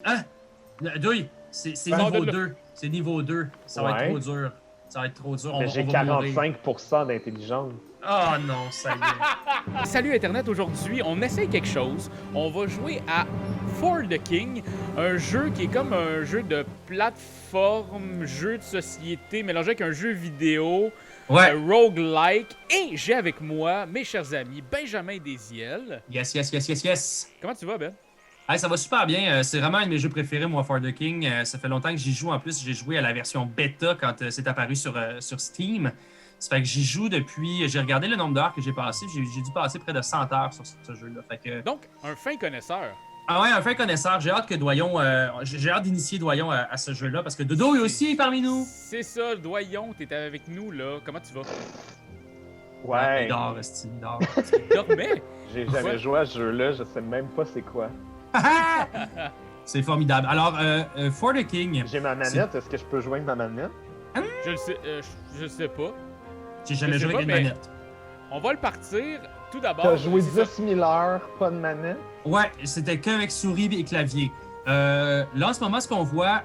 Hein? Douille, c'est niveau 2. C'est niveau 2. Ça va être trop dur. Ça va être trop dur. Mais j'ai 45% d'intelligence. Oh non, ça y est. Salut Internet, aujourd'hui on essaye quelque chose. On va jouer à For the King, un jeu qui est comme un jeu de plateforme, jeu de société mélangé avec un jeu vidéo, roguelike. Et j'ai avec moi mes chers amis Benjamin Desiel. Yes. Comment tu vas, Ben? Hey, ça va super bien. C'est vraiment un de mes jeux préférés, moi, For the King. Ça fait longtemps que j'y joue. En plus, j'ai joué à la version bêta quand c'est apparu sur Steam. Ça fait que j'y joue depuis... J'ai regardé le nombre d'heures que j'ai passé. J'ai dû passer près de 100 heures sur ce jeu-là. Fait que... Donc, un fin connaisseur. Ah ouais, un fin connaisseur. J'ai hâte que Doyon... j'ai hâte d'initier Doyon à ce jeu-là parce que Dodo est aussi parmi nous. C'est ça, Doyon, t'étais avec nous, là. Comment tu vas? Ouais. Il dort, Esti, il dort. Tu dormais? J'ai jamais joué à ce jeu-là, je sais même pas c'est quoi. C'est formidable. Alors, For the King... J'ai ma manette, est-ce que je peux jouer avec ma manette? Je sais pas. J'ai jamais joué avec une manette. On va le partir tout d'abord. T'as joué 10 000 heures, pas de manette? Ouais, c'était qu'avec souris et clavier. Là, en ce moment, ce qu'on voit,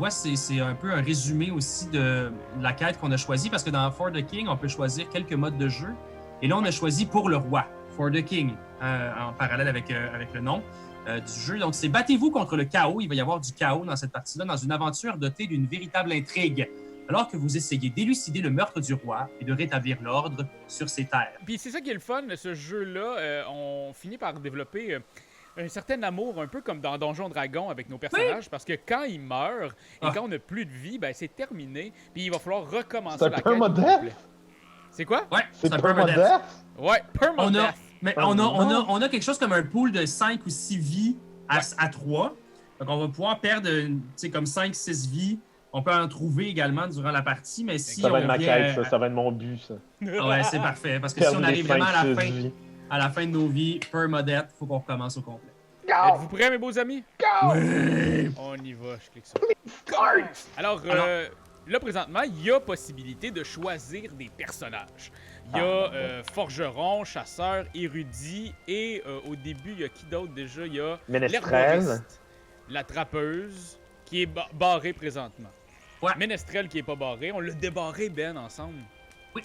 c'est un peu un résumé aussi de la quête qu'on a choisie, parce que dans For the King, on peut choisir quelques modes de jeu. Et là, on a choisi pour le roi, For the King, en parallèle avec le nom du jeu. Donc, c'est battez-vous contre le chaos. Il va y avoir du chaos dans cette partie-là, dans une aventure dotée d'une véritable intrigue, alors que vous essayez d'élucider le meurtre du roi et de rétablir l'ordre sur ses terres. Puis c'est ça qui est le fun, ce jeu-là, on finit par développer un certain amour, un peu comme dans Donjon Dragon avec nos personnages, parce que quand ils meurent et quand on n'a plus de vie, ben c'est terminé, puis il va falloir recommencer la quête. C'est un permadeath? C'est quoi? Ouais, c'est un permadeath? Ouais, permadeath. On a quelque chose comme un pool de 5 ou 6 vies à 3. Donc on va pouvoir perdre comme 5-6 vies. On peut en trouver également durant la partie, mais si ça va on être ma vient... quête, ça va être mon but, ça. Ouais, c'est parfait, parce que si on arrive vraiment à la fin de nos vies, permadeath, faut qu'on recommence au complet. Êtes-vous prêts, mes beaux amis? Oui. On y va, je clique ça. Alors, là, présentement, il y a possibilité de choisir des personnages. Il y a forgeron, chasseur, érudit, et au début, il y a qui d'autre déjà? Il y a l'herboriste, la trappeuse, qui est barrée présentement. Ouais. Ménestrel qui est pas barré. On l'a débarré, Ben, ensemble. Oui,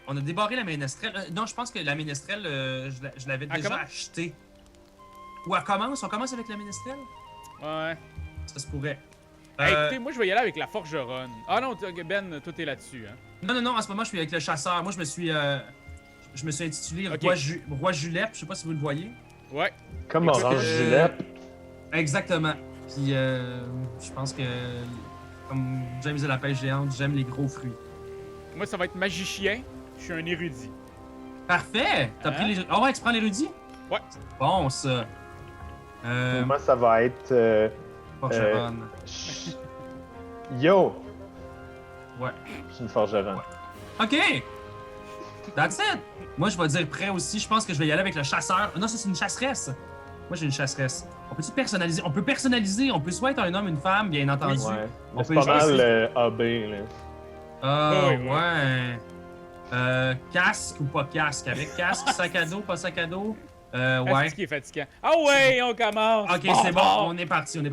on a débarré la ménestrelle. Non, je pense que la ménestrelle, je l'avais déjà achetée. Ou on commence avec la ménestrelle? Ouais. Ça se pourrait. Écoutez, moi, je vais y aller avec la forgeronne. Ah non, Ben, toi, t'es là-dessus, hein? Non, en ce moment, je suis avec le chasseur. Moi, je me suis intitulé Roi Julep. Je sais pas si vous le voyez. Ouais. Comme Orange Julep. Exactement. Puis, je pense que, comme j'aime la pêche géante, j'aime les gros fruits. Moi, ça va être magicien. Je suis un érudit. Parfait! T'as pris les... Oh ouais, tu prends l'érudit? Ouais. C'est bon, ça. Moi, ça va être... Forgeronne. Yo! Ouais. Je suis une forgeronne. Ouais. OK! That's it! Moi, je vais dire prêt aussi. Je pense que je vais y aller avec le chasseur. Non, ça, c'est une chasseresse. Moi, j'ai une chasseresse. On peut-tu personnaliser? On peut personnaliser. On peut soit être un homme, une femme, bien entendu. Ouais. On C'est peut pas mal AB, là. Ah, ouais. Casque ou pas casque? Avec casque, sac à dos, pas sac à dos? Ouais. C'est qui est fatigant. Ah ouais, on commence! OK, c'est bon. On est parti. Okay.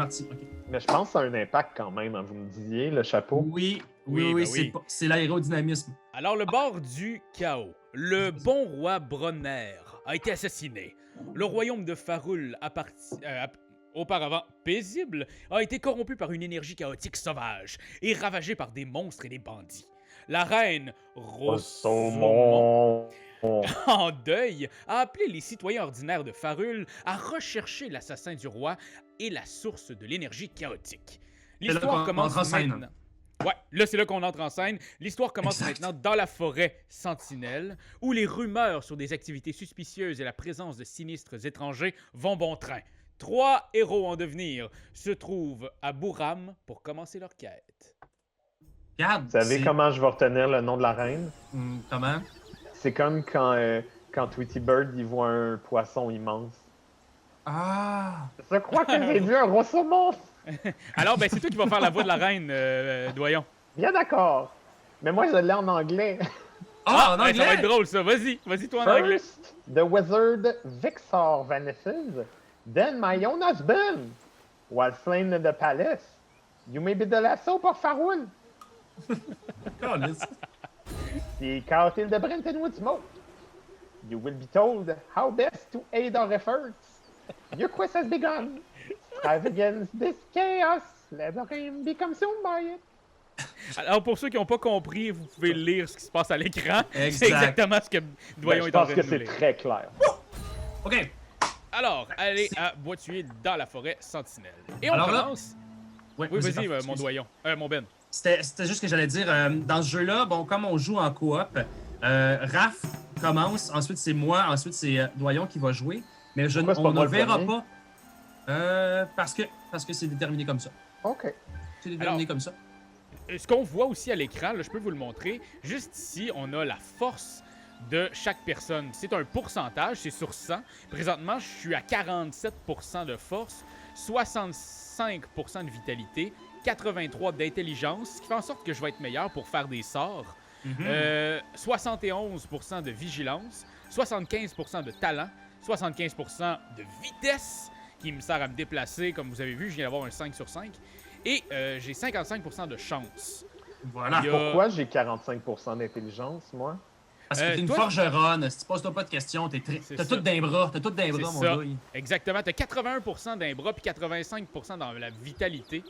Mais je pense que ça a un impact quand même, hein, vous me disiez, le chapeau. Oui, ben c'est l'aérodynamisme. Alors, le bord du chaos. Le bon roi Bronner a été assassiné. Le royaume de Farul, auparavant paisible, a été corrompu par une énergie chaotique sauvage et ravagé par des monstres et des bandits. La reine Rosaumont, en deuil, a appelé les citoyens ordinaires de Farul à rechercher l'assassin du roi et la source de l'énergie chaotique. L'histoire commence maintenant. Ouais, là c'est là qu'on entre en scène. L'histoire commence maintenant dans la forêt Sentinelle, où les rumeurs sur des activités suspicieuses et la présence de sinistres étrangers vont bon train. 3 héros en devenir se trouvent à Bouram pour commencer leur quête. Regarde, vous savez comment je vais retenir le nom de la reine? Comment? C'est comme quand Tweety Bird il voit un poisson immense. Ah! Je crois que j'ai vu un Rosaumont! Alors, ben c'est toi qui vas faire la voix de la reine, Doyon. Bien d'accord. Mais moi, je l'ai en anglais. Ah, en anglais? Ça va être drôle, ça. Vas-y toi en anglais. First, the wizard Vixar vanishes. Then my own husband. while flaying the palace, you may be the last hope of Farul. The Castle de Brentonwood smoke. You will be told how best to aid our efforts. Your quest has begun. Strive against this chaos. Let the rain be consumed by it. Alors, pour ceux qui n'ont pas compris, vous pouvez lire ce qui se passe à l'écran. Exact. C'est exactement ce que Doyon est en train de nous lire. Je pense que c'est très clair. OK. Alors, allez à Boituer dans la forêt Sentinelle. Et on Alors commence. Ouais, Oui, vas-y, parfait, mon Doyon. Mon Ben. C'était juste que j'allais dire, dans ce jeu-là, bon, comme on joue en coop, Raph commence, ensuite c'est moi, ensuite c'est Doyon qui va jouer, mais Pourquoi c'est on pas ne moi le verra premier? pas parce que c'est déterminé comme ça. OK. C'est déterminé comme ça. Ce qu'on voit aussi à l'écran, là, je peux vous le montrer. Juste ici, on a la force de chaque personne. C'est un pourcentage, c'est sur 100. Présentement, je suis à 47% de force, 65% de vitalité, 83% d'intelligence, ce qui fait en sorte que je vais être meilleur pour faire des sorts. 71% de vigilance, 75% de talent, 75% de vitesse, qui me sert à me déplacer. Comme vous avez vu, je viens d'avoir un 5 sur 5. Et j'ai 55% de chance. Voilà. Pourquoi j'ai 45% d'intelligence, moi? Parce que t'es une toi, forgeronne, si tu poses pas de questions, t'as tout d'un bras, mon ça. gars. Exactement. T'as 81% d'un bras puis 85% dans la vitalité.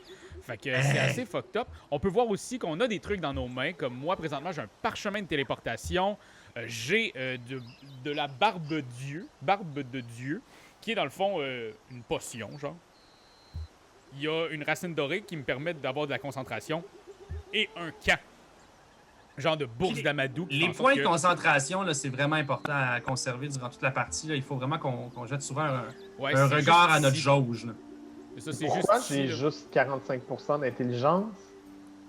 Fait que c'est assez fucked up. On peut voir aussi qu'on a des trucs dans nos mains. Comme moi, présentement, j'ai un parchemin de téléportation. J'ai de la barbe de Dieu, qui est dans le fond une potion, genre. Il y a une racine dorée qui me permet d'avoir de la concentration. Et un camp. Genre de bourse d'Amadou. Les points de concentration, là, c'est vraiment important à conserver durant toute la partie. Là. Il faut vraiment qu'on jette souvent un regard à notre jauge. Là. Ça, c'est Pourquoi juste j'ai ici, juste 45% d'intelligence?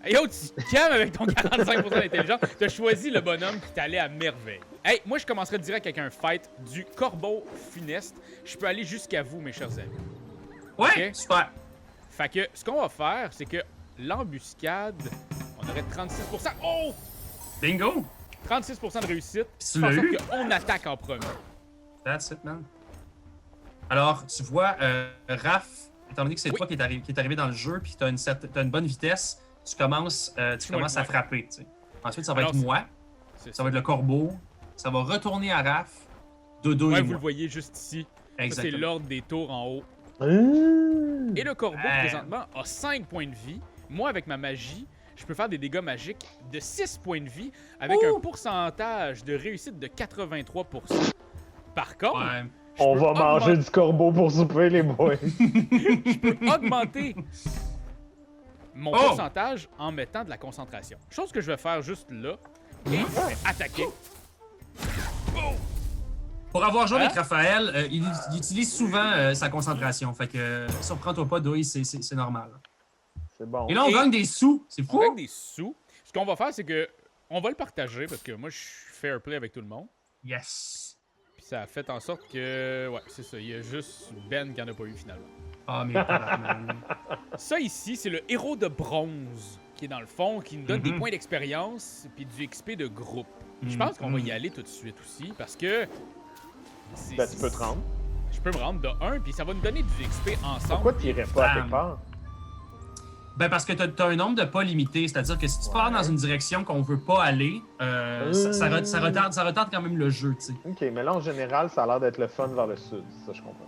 Hey, yo, tu te calmes avec ton 45% d'intelligence. T'as choisi le bonhomme qui t'allait à merveille. Hey, moi, je commencerai direct avec un fight du corbeau funeste. Je peux aller jusqu'à vous, mes chers amis. Ouais, Okay? super. Fait que ce qu'on va faire, c'est que l'embuscade, on aurait 36%. Oh! Bingo! 36% de réussite. Tu Je l'as pense eu? qu'on attaque en premier. That's it, man. Alors, tu vois, Raph, étant donné que c'est toi qui est arrivé dans le jeu puis t'as une bonne vitesse, tu commences à frapper. T'sais. Ensuite, ça va être moi. Ça va être le corbeau. Ça va retourner à Raph. Dodo et vous moi. le voyez juste ici. Ça, Exactement. c'est l'ordre des tours en haut. Et le corbeau, présentement, a 5 points de vie. Moi, avec ma magie, je peux faire des dégâts magiques de 6 points de vie avec un pourcentage de réussite de 83%. Par contre, on va manger du corbeau pour souper, les boys. je peux augmenter mon pourcentage en mettant de la concentration. Chose que je vais faire juste là. Et je vais attaquer. Pour avoir joué avec Raphaël, il utilise souvent sa concentration. Fait que surprends-toi pas, Doy, c'est normal. C'est bon. Et là, on gagne des sous. C'est fou. On gagne des sous. Ce qu'on va faire, c'est que on va le partager parce que moi, je suis fair play avec tout le monde. Yes. Puis ça a fait en sorte que, ouais, c'est ça. Il y a juste Ben qui en a pas eu finalement. Ah, mais Ça ici, c'est le héros de bronze qui est dans le fond, qui nous donne des points d'expérience puis du XP de groupe. Je pense qu'on va y aller tout de suite aussi parce que. Ben, tu peux te rendre. Je peux me rendre de 1 puis ça va nous donner du XP ensemble. Pourquoi tu irais pas à quelque part? Ben parce que t'as un nombre de pas limité, c'est-à-dire que si tu pars dans une direction qu'on veut pas aller, ça retarde quand même le jeu, tu sais. Ok, mais là en général, ça a l'air d'être le fun vers le sud, ça je comprends.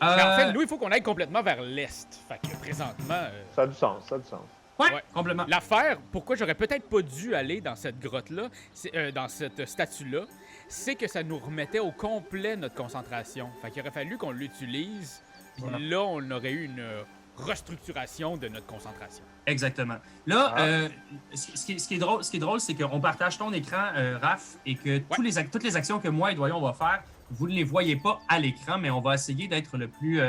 En fait, nous, il faut qu'on aille complètement vers l'est. Fait que présentement. Ça a du sens, ça a du sens. Ouais, complètement. L'affaire, pourquoi j'aurais peut-être pas dû aller dans cette grotte-là, dans cette statue-là, c'est que ça nous remettait au complet notre concentration. Fait qu'il aurait fallu qu'on l'utilise, puis là, on aurait eu une restructuration de notre concentration. Exactement. Là, ce qui est drôle, c'est qu'on partage ton écran, Raph, et que toutes les actions que moi et Doyon va faire, vous ne les voyez pas à l'écran, mais on va essayer d'être le plus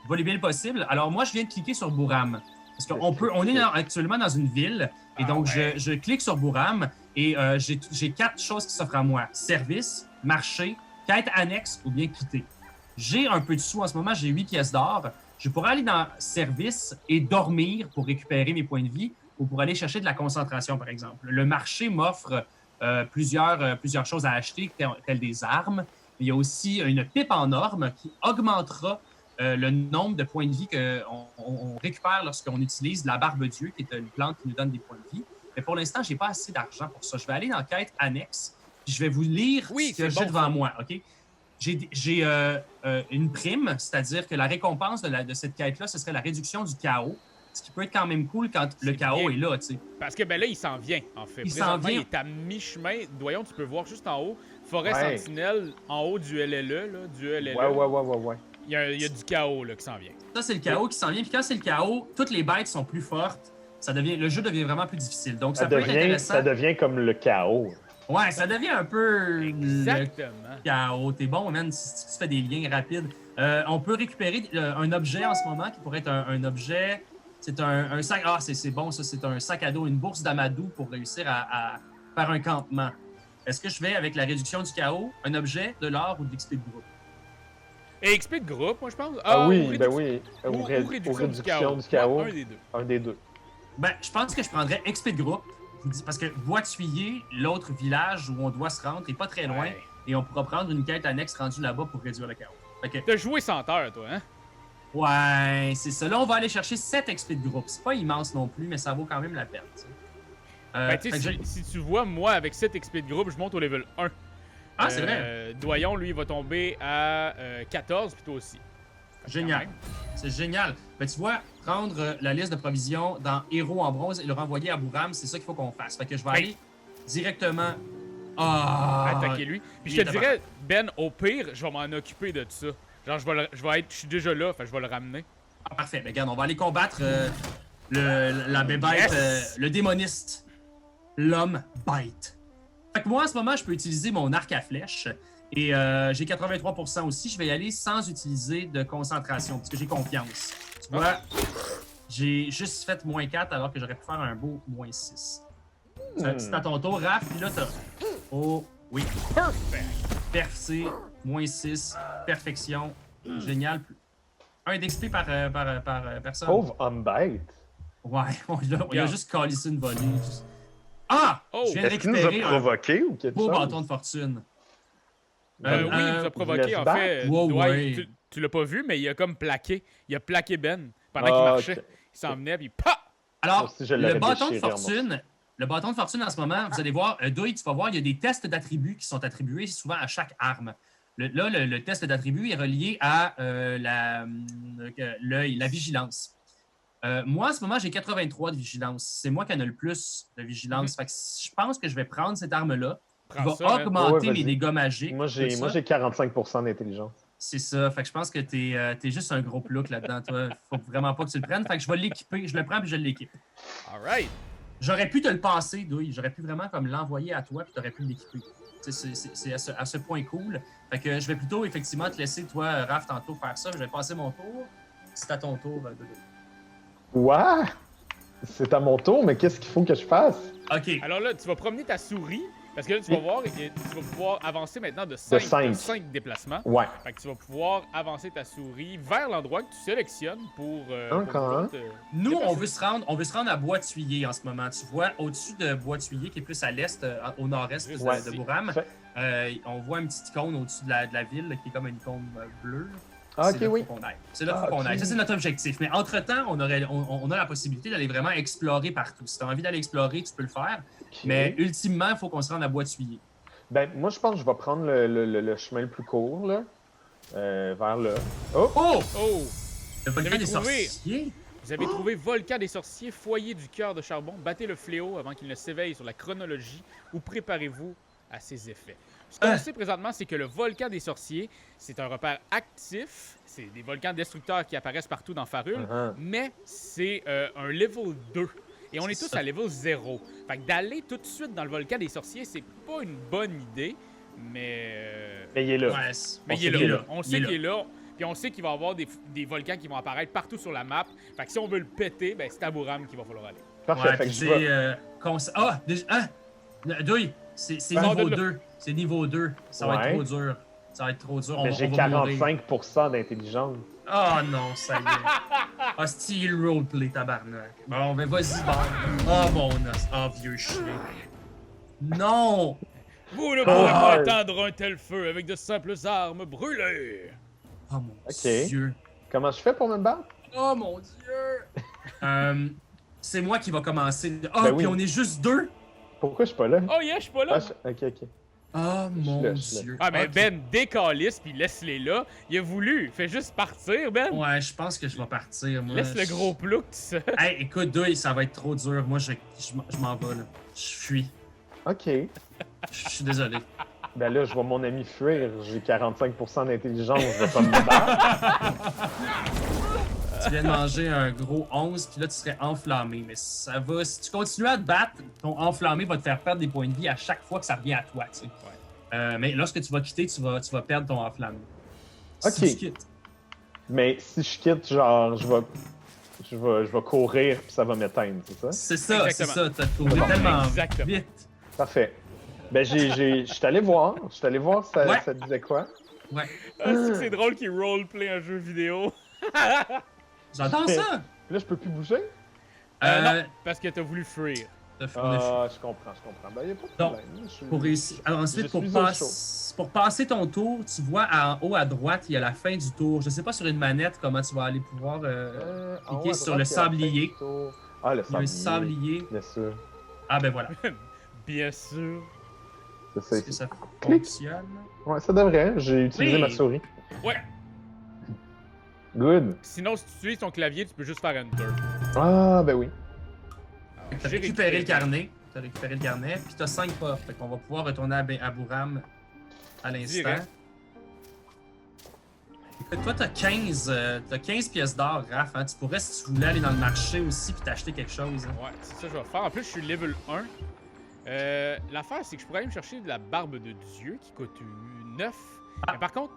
volubile possible. Alors moi, je viens de cliquer sur Bouram. Parce qu'on est actuellement dans une ville, et donc je clique sur Bouram, et j'ai 4 choses qui s'offrent à moi. Service, marché, quête annexe ou bien quitter. J'ai un peu de sous en ce moment, j'ai 8 pièces d'or. Je pourrais aller dans service et dormir pour récupérer mes points de vie ou pour aller chercher de la concentration, par exemple. Le marché m'offre plusieurs choses à acheter, telles des armes. Il y a aussi une pipe en orme qui augmentera le nombre de points de vie qu'on récupère lorsqu'on utilise la barbe Dieu, qui est une plante qui nous donne des points de vie. Mais pour l'instant, je n'ai pas assez d'argent pour ça. Je vais aller dans quête annexe, puis je vais vous lire ce que j'ai devant moi. OK? J'ai une prime, c'est-à-dire que la récompense de cette quête-là, ce serait la réduction du chaos, ce qui peut être quand même cool quand le chaos est là. T'sais. Parce que là, il s'en vient, en fait. Présentement, il est à mi-chemin. Doyon, tu peux voir juste en haut, Forêt Sentinelle, en haut du LLE. Là, du LLE. Ouais. Il y a du chaos là, qui s'en vient. Ça, c'est le chaos qui s'en vient. Puis quand c'est le chaos, toutes les bêtes sont plus fortes. Le jeu devient vraiment plus difficile. Donc, ça peut être intéressant. Ça devient comme le chaos. Ouais, ça devient un peu exactement le chaos. T'es bon, man, si tu fais des liens rapides. On peut récupérer un objet en ce moment qui pourrait être un objet. C'est un sac. Ah, c'est bon, ça. C'est un sac à dos, une bourse d'amadou pour réussir à faire un campement. Est-ce que je vais avec la réduction du chaos, un objet, de l'or ou de l'XP de groupe? Et XP de groupe, moi, je pense. Oui, ben oui. Ou réduction du chaos. Un des deux. Un des deux. Ben, je pense que je prendrais XP de groupe. Parce que Bois-Tuyer, l'autre village où on doit se rendre, n'est pas très loin. Ouais. Et on pourra prendre une quête annexe rendue là-bas pour réduire le chaos. T'as joué 100 heures, toi, hein? Ouais, c'est ça. Là, on va aller chercher 7 XP de groupe. C'est pas immense non plus, mais ça vaut quand même la peine. Si tu vois, moi, avec 7 XP de groupe, je monte au level 1. Ah, c'est vrai? Doyon, lui, il va tomber à 14, puis toi aussi. Génial. C'est génial. Ben, tu vois, prendre la liste de provisions dans Héros en bronze et le renvoyer à Bouram, c'est ça qu'il faut qu'on fasse. Fait que je vais aller directement attaquer lui. Puis je te dirais, Ben, au pire, je vais m'en occuper de tout ça. Genre, je suis déjà là, fait que je vais le ramener. Ah, parfait. Ben, regarde, on va aller combattre la bébête, le démoniste, l'homme bête. Fait que moi, en ce moment, je peux utiliser mon arc à flèche. Et j'ai 83% aussi. Je vais y aller sans utiliser de concentration, parce que j'ai confiance. Tu vois, j'ai juste fait moins 4 alors que j'aurais pu faire un beau moins 6. C'est à ton tour, Raph, puis là, t'as... Oh, oui. Perfect! Perf, moins 6, perfection, génial. Un d'XP par personne. Pauvre homme bête. Ouais, on a juste calissé une volée. Ah! Je viens de récupérer nous a provoqué ou quelque beau chose? bâton de fortune. Oui, il nous a provoqué, en fait. Dwight, tu l'as pas vu, mais il a comme plaqué. Il a plaqué Ben pendant qu'il marchait. Okay. Il s'en venait, puis pa! Alors, le bâton de fortune en ce moment, vous allez voir, Douille, tu vas voir, il y a des tests d'attributs qui sont attribués souvent à chaque arme. Le test d'attribut est relié à la vigilance. Moi, en ce moment, j'ai 83 de vigilance. C'est moi qui en ai le plus de vigilance. Fait que je pense que je vais prendre cette arme-là. Qui va augmenter mes dégâts magiques. Moi, j'ai 45% d'intelligence. C'est ça. Fait que je pense que t'es juste un gros plouc là-dedans, toi. Faut vraiment pas que tu le prennes. Fait que je vais l'équiper. Je le prends puis je l'équipe. All right. J'aurais pu te le passer, Douille. J'aurais pu vraiment comme l'envoyer à toi puis t'aurais pu l'équiper. C'est à ce point cool. Fait que je vais plutôt effectivement te laisser, toi, Raph, tantôt faire ça. Je vais passer mon tour. C'est à ton tour, Douille. Ouais! C'est à mon tour, mais qu'est-ce qu'il faut que je fasse? OK. Alors là, tu vas promener ta souris. Parce que là, tu vas voir, tu vas pouvoir avancer maintenant de 5 déplacements. Ouais. Fait que tu vas pouvoir avancer ta souris vers l'endroit que tu sélectionnes pour. Nous, on veut se rendre à Bois-Tuyer en ce moment. Tu vois, au-dessus de Bois-Tuyer, qui est plus à l'est, au nord-est de Bouram, on voit une petite icône au-dessus de la ville là, qui est comme une icône bleue. Ah, ok, oui. C'est là qu'il faut qu'on aille. Ça, c'est notre objectif. Mais entre-temps, on a la possibilité d'aller vraiment explorer partout. Si tu as envie d'aller explorer, tu peux le faire. Okay. Mais ultimement, il faut qu'on se rende à Bois-Tuyer. Ben, moi, je pense que je vais prendre le chemin le plus court, là. Vers là. Oh! Le volcan des sorciers? Vous avez trouvé Volcan des sorciers, foyer du cœur de charbon. Battez le fléau avant qu'il ne s'éveille sur la chronologie ou préparez-vous à ses effets. Ce qu'on sait présentement, c'est que le volcan des sorciers, c'est un repère actif. C'est des volcans destructeurs qui apparaissent partout dans Farul, mais c'est un level 2. Et on est tous à level 0. Fait que d'aller tout de suite dans le volcan des sorciers, c'est pas une bonne idée, mais... Mais il est là. Ouais, mais il est là. On sait qu'il est là. Puis on sait qu'il va y avoir des volcans qui vont apparaître partout sur la map. Fait que si on veut le péter, ben c'est à Bouram qu'il va falloir aller. Parfait. Ouais, fait que Douille, c'est niveau 2. C'est niveau 2. Ça va être trop dur. Ça va être trop dur. Mais j'ai 45% d'intelligence. Oh non, ça y est. Hostile roleplay, tabarnak. Bon, ben vas-y, bon. Oh mon os. Oh, vieux chien. Non! Vous ne pourrez pas éteindre un tel feu avec de simples armes brûlées. Oh mon Dieu. Comment je fais pour me battre? Oh mon Dieu! C'est moi qui va commencer. Ah, Ben oui. puis on est juste 2? Pourquoi je suis pas là? Oh yeah, je suis pas là. Ok. Ah, mon là, je suis là. Dieu. Ah, mais Ok. Ben, décalisse puis laisse-les là. Il a voulu. Fais juste partir, Ben. Ouais, je pense que je vais partir, moi. Laisse le gros plouc, tout ça. Hey, écoute, Douille, ça va être trop dur. Moi, je m'en vais, là. Je fuis. Ok. Je suis désolé. Ben là, je vois mon ami fuir. J'ai 45% d'intelligence, je vais pas me battre. Tu viens de manger un gros 11, puis là, tu serais enflammé. Mais ça va. Si tu continues à te battre, ton enflammé va te faire perdre des points de vie à chaque fois que ça revient à toi, tu sais. Mais lorsque tu vas quitter, tu vas perdre ton enflammé. Ok. Si tu quittes. Mais si je quitte, genre, je vais courir puis ça va m'éteindre, c'est ça? C'est ça, c'est Exactement. ça. T'as trouvé tellement Exactement. vite. Parfait. Ben, je suis allé voir. Je suis allé voir ça, Ouais. ça disait quoi. Ouais. Ah, c'est drôle qu'il roleplay un jeu vidéo. J'entends ça. Puis là, je peux plus bouger? Non, parce que t'as voulu fuir. T'as fini. Ah, je comprends. Ben, y a pas de Donc, problème. Je suis- Pour réussir. Alors, ensuite, Je pour, suis au chaud. pour passer ton tour, tu vois en haut à droite, il y a la fin du tour. Je sais pas sur une manette comment tu vas aller pouvoir en haut cliquer à sur droite, le il y a la fin sablier. du tour. Ah, le Il y a un sablier. sablier. Bien sûr. Ah, ben voilà. Bien sûr. C'est ça Est-ce que ici. ça Clic. fonctionne? Ouais, ça devrait. J'ai utilisé Oui. ma souris. Ouais. Good. Sinon, si tu utilises ton clavier, tu peux juste faire Enter. Ah, ben oui. Alors, T'as j'ai récupéré le carnet. T'as récupéré le carnet, puis t'as 5 portes. Fait qu'on va pouvoir retourner à Bouram à l'instant. Direct. Écoute, toi, t'as 15 pièces d'or, Raph. Hein? Tu pourrais, si tu voulais, aller dans le marché aussi puis t'acheter quelque chose. Hein? Ouais, c'est ça que je vais faire. En plus, je suis level 1. L'affaire, c'est que je pourrais aller me chercher de la barbe de Dieu qui coûte 9. Mais par contre,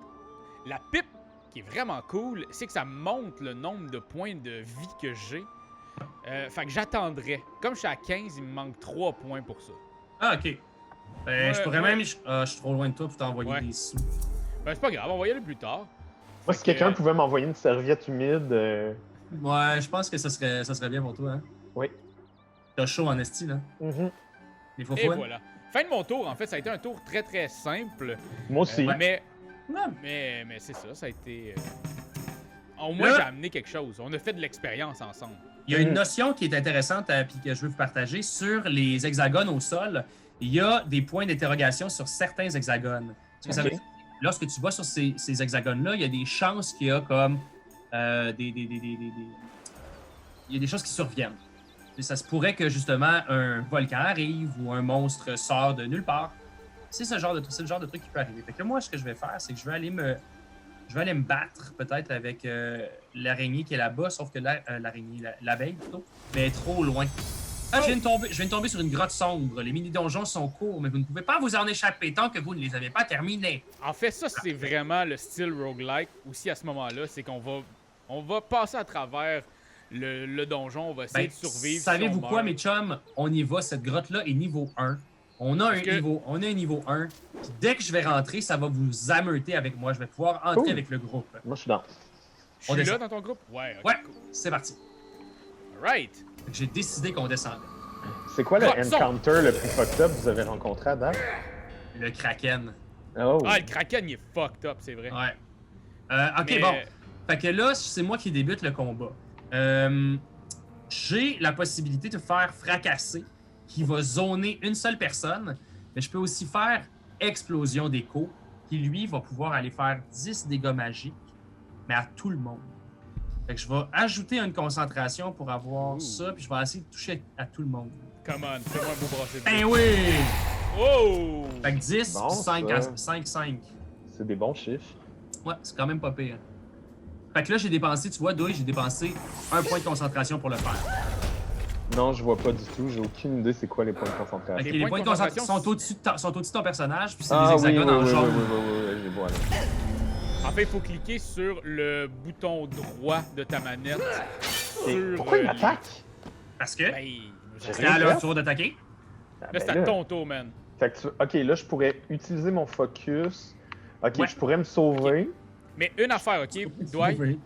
la pipe qui est vraiment cool, c'est que ça monte le nombre de points de vie que j'ai. Fait que j'attendrai. Comme je suis à 15, il me manque 3 points pour ça. Ah, ok. Ben, Ouais, je pourrais ouais. même. Je suis trop loin de toi pour t'envoyer Ouais. des sous. Ben, c'est pas grave, on va y aller plus tard. Moi, si quelqu'un pouvait m'envoyer une serviette humide. Ouais, je pense que ça serait bien pour toi. Hein? Oui. T'as chaud en esti, là. Mhm. Les faux Et fouines. voilà. Fin de mon tour, en fait, ça a été un tour très très simple. Moi aussi. Mais Ouais. mais c'est ça, ça a été. Au moins, Là- j'ai amené quelque chose. On a fait de l'expérience ensemble. Il y a une notion qui est intéressante puis que je veux vous partager sur les hexagones au sol. Il y a des points d'interrogation sur certains hexagones. Ce que ça Ok. veut dire, lorsque tu vas sur ces hexagones-là, il y a des chances qu'il y a comme il y a des choses qui surviennent. Et ça se pourrait que justement un volcan arrive ou un monstre sort de nulle part. C'est le genre de truc qui peut arriver. Fait que moi, ce que je vais faire, c'est que je vais aller me battre peut-être avec l'araignée qui est là-bas, sauf que l'abeille plutôt, mais elle est trop loin. Ah, je viens de tomber sur une grotte sombre. Les mini-donjons sont courts, mais vous ne pouvez pas vous en échapper tant que vous ne les avez pas terminés. En fait, ça, c'est vraiment le style roguelike aussi à ce moment-là. C'est qu'on va passer à travers le donjon, on va essayer Ben, de survivre. savez-vous si on quoi, meurt. mes chums? On y va, cette grotte-là est niveau 1. On a un que- niveau 1. Puis dès que je vais rentrer, ça va vous ameuter avec moi. Je vais pouvoir entrer Cool. avec le groupe. Moi, je suis dans. Je on suis là descend. dans ton groupe? Ouais, ok, Ouais, cool. c'est parti. Alright. Fait que j'ai décidé qu'on descendait. C'est quoi le Grotte sombre. encounter le plus fucked up que vous avez rencontré à date? Le Kraken. Oh. Ah, le Kraken, il est fucked up, c'est vrai. Ouais. Ok, Mais- bon. Fait que là, c'est moi qui débute le combat. J'ai la possibilité de faire fracasser, qui va zoner une seule personne, mais je peux aussi faire explosion d'écho, qui lui va pouvoir aller faire 10 dégâts magiques, mais à tout le monde. Fait que je vais ajouter une concentration pour avoir Ouh. ça, puis je vais essayer de toucher à tout le monde. Come on, fais-moi un beau brasser de Ben dés. oui! Oh! Fait que 10, Bon, 5, ça. 5. C'est des bons chiffres. Ouais, c'est quand même pas pire. Fait que là, j'ai dépensé, tu vois, Douille, j'ai dépensé un point de concentration pour le faire. Non, je vois pas du tout. J'ai aucune idée c'est quoi les points de Fait concentration. que Les les points points de de concentration concentration sont au-dessus de ton personnage, puis c'est Ah des oui, oui, hexagones en oui, oui, jaune. oui, oui, je les vois là. En fait, il faut cliquer sur le bouton droit de ta manette. Et Sur, pourquoi il les- m'attaque? Parce que Ben, J'ai c'était à rien leur fait. tour d'attaquer. Ah, là, ben c'est à là. ton tour, man. Fait que ok, là, je pourrais utiliser mon focus. Ok, Ouais. je pourrais me sauver. Mais une affaire, ok, Dwight, Oui.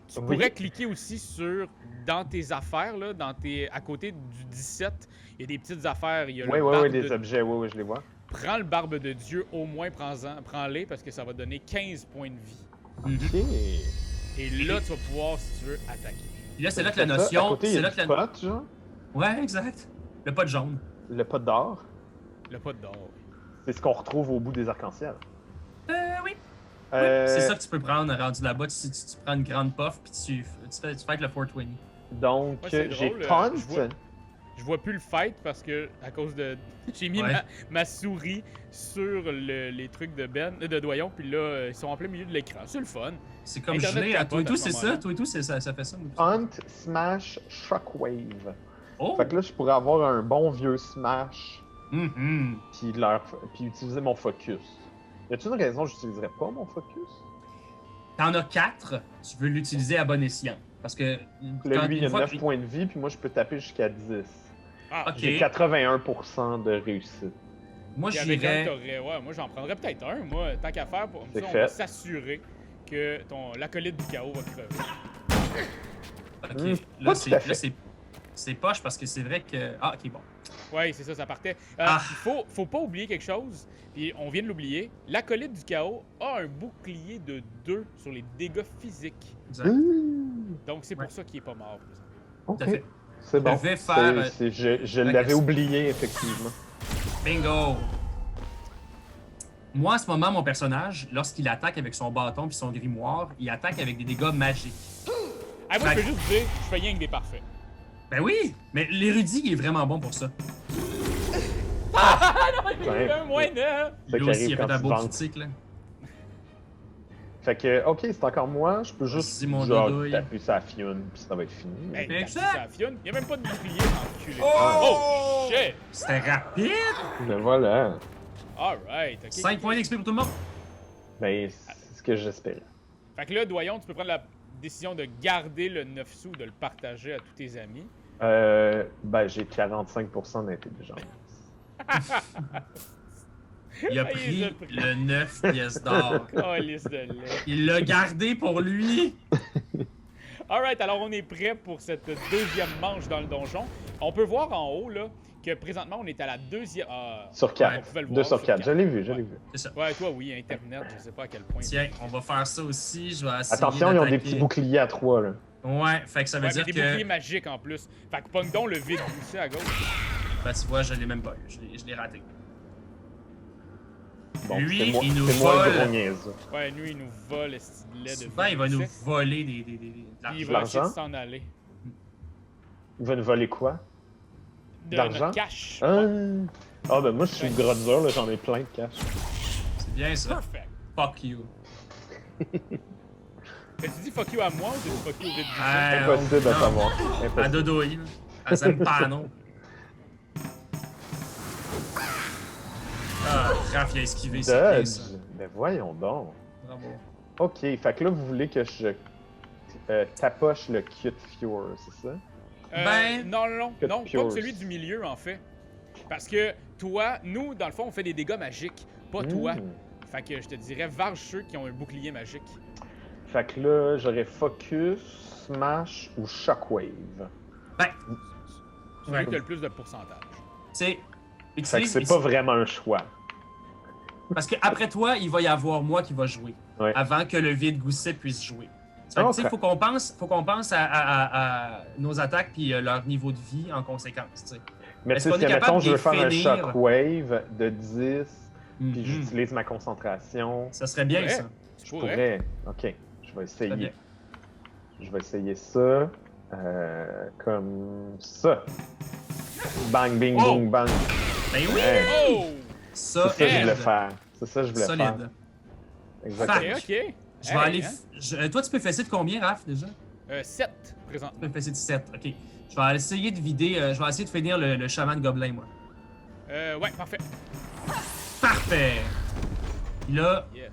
tu Oui. pourrais cliquer aussi sur, dans tes affaires, là, à côté du 17, il y a des petites affaires, il y a Oui, le oui, barbe oui, des de... objets, oui, oui, je les vois. Prends le barbe de Dieu, au moins prends-les, parce que ça va donner 15 points de vie. Mhm. Ok. Et là, tu vas pouvoir, si tu veux, attaquer. Puis là, c'est là que la notion. À côté, il y a du pot, genre. Ouais, exact. Le pot jaune. Le pot d'or. Le pot d'or. C'est ce qu'on retrouve au bout des arcs-en-ciel. Oui. C'est ça que tu peux prendre rendu là-bas. Tu prends une grande puff, puis tu fais le 420. Donc, Ouais, j'ai drôle, taunt. Je vois plus le fight parce que, à cause de. J'ai mis ma souris sur les trucs de Doyon, puis là, ils sont en plein milieu de l'écran. C'est le fun. C'est comme gelé. Toi et tout, c'est ça. Toi et tout, ça fait ça. Taunt, Smash, Shockwave. Oh! Fait que là, je pourrais avoir un bon vieux Smash, Mm-hmm. puis utiliser mon focus. Y a-t-il une raison que j'utiliserais pas mon focus? T'en as 4, tu veux l'utiliser à bon escient. Parce que. Là, lui, il a 9 points de vie, puis moi, je peux taper jusqu'à 10. Ah, ok. J'ai 81% de réussite. Moi, Puis je avec dirais. ouais, moi, j'en prendrais peut-être un. Moi, tant qu'à faire, pour C'est ça, on fait. va s'assurer que l'acolyte du chaos va crever. Ok. pas tout à fait. Là, c'est poche parce que c'est vrai que. Ah, ok, bon. Ouais, c'est ça partait. Ah. Faut pas oublier quelque chose, puis on vient de l'oublier. L'acolyte du chaos a un bouclier de 2 sur les dégâts physiques. Exact. Donc, c'est pour Ouais. ça qu'il est pas mort. Ok, Tout à fait. c'est bon. Je vais faire, Je la l'avais question. oublié, effectivement. Bingo! Moi, en ce moment, mon personnage, lorsqu'il attaque avec son bâton puis son grimoire, il attaque avec des dégâts magiques. Ah, moi, je peux juste dire, je fais rien que des parfaits. Ben oui! Mais l'érudit, il est vraiment bon pour ça. Ah non, j'ai Ouais. eu un moins 9! Ça Lui qui aussi, il arrive a fait quand un tu beau banques. critique, là. Fait que, ok, c'est encore moi. Je peux juste Vas-y, mon genre dodouille. taper sa fionne, puis ça va être fini. Hey, Mais t'as ça- pris sa fionne. Il y a même pas de bouclier, enculé. Oh! Oh, shit! C'était rapide! Mais voilà. Alright, ok. 5 points d'XP pour tout le monde. Ben, c'est ce que j'espérais. Fait que là, Doyon, tu peux prendre la décision de garder le 9 sous, de le partager à tous tes amis. Ben, j'ai 45% d'intelligence. Il a Ah, il pris les a pris. le 9 pièces d'or. Calice de lait. Il l'a gardé pour lui. Alright, alors on est prêt pour cette deuxième manche dans le donjon. On peut voir en haut, là, que présentement, on est à la deuxième... Sur on 4. pouvait le 2 voir sur 4. Je l'ai vu, je Ouais. l'ai vu. C'est ça. Ouais, toi, oui, Internet, je sais pas à quel point. Tiens, on va faire ça aussi. Je vais essayer Attention, ils ont des d'attaquer. petits boucliers à 3, là. Ouais, fait que ça veut Ouais, mais dire des que. boucliers magiques en plus. Fait que pogne donc le vide poussé à gauche. Ben, tu vois, je l'ai même pas eu. Je l'ai raté. Bon, Lui, c'est moi, il nous c'est moi le vole. gros niaiseux. Ouais, lui, il nous vole le style de Souvent, il va nous poussé. voler de Puis il l'argent. va essayer de l'argent? s'en aller. Il va nous voler quoi? De L'argent? notre cash. Ah, ben moi, je suis le gros dur, là, j'en ai plein de cash. C'est bien ça. Perfect. Fuck you. T'as-tu dit fuck you à moi ou t'as dit fuck you au vide poussé? Ah, Impossible de non. savoir. À Impossible. Dodoï, là. À Zampano. Ah, Raph, il a esquivé, c'est bien Dodge. ça. Ben voyons donc. Bravo. Ok, fait que là, vous voulez que je tapoche le Cute Fjord, c'est ça? Ben, non, que pas Pures. celui du milieu en fait. Parce que toi, nous, dans le fond, on fait des dégâts magiques, pas toi. Fait que je te dirais, varge ceux qui ont un bouclier magique. Fait que là, j'aurais Focus, Smash ou Shockwave. Ben, Celui Ouais. qui a le plus de pourcentage. c'est. Fait que c'est pas vraiment un choix. Parce qu'après toi, il va y avoir moi qui va jouer. Ouais. Avant que le vide gousset puisse jouer. Fait que, tu sais, Ok. faut qu'on pense à nos attaques puis leur niveau de vie en conséquence. Tu sais. Mais tu Est-ce sais, qu'on si est capable admettons, je veux de faire un finir? Shockwave de 10, puis Mhm. j'utilise ma concentration, Ça serait bien Ouais. ça. Tu je pourrais. pourrais. Ok, je vais Très essayer. bien. Je vais essayer ça. Comme ça. Bang, bing, Oh! boom, bang. Ben oui! Hey, Oh! Ça, c'est ça que je voulais aide. faire. C'est ça que je voulais faire. Solide. Exactement. Ok, ok. Je vais aller. Toi, tu peux fesser de combien, Raph, déjà? 7 Tu présentement. peux fesser de 7. Ok. Je vais essayer de vider. Je vais essayer de finir le chaman gobelin, moi. Ouais, parfait. Parfait! Puis là, Yes.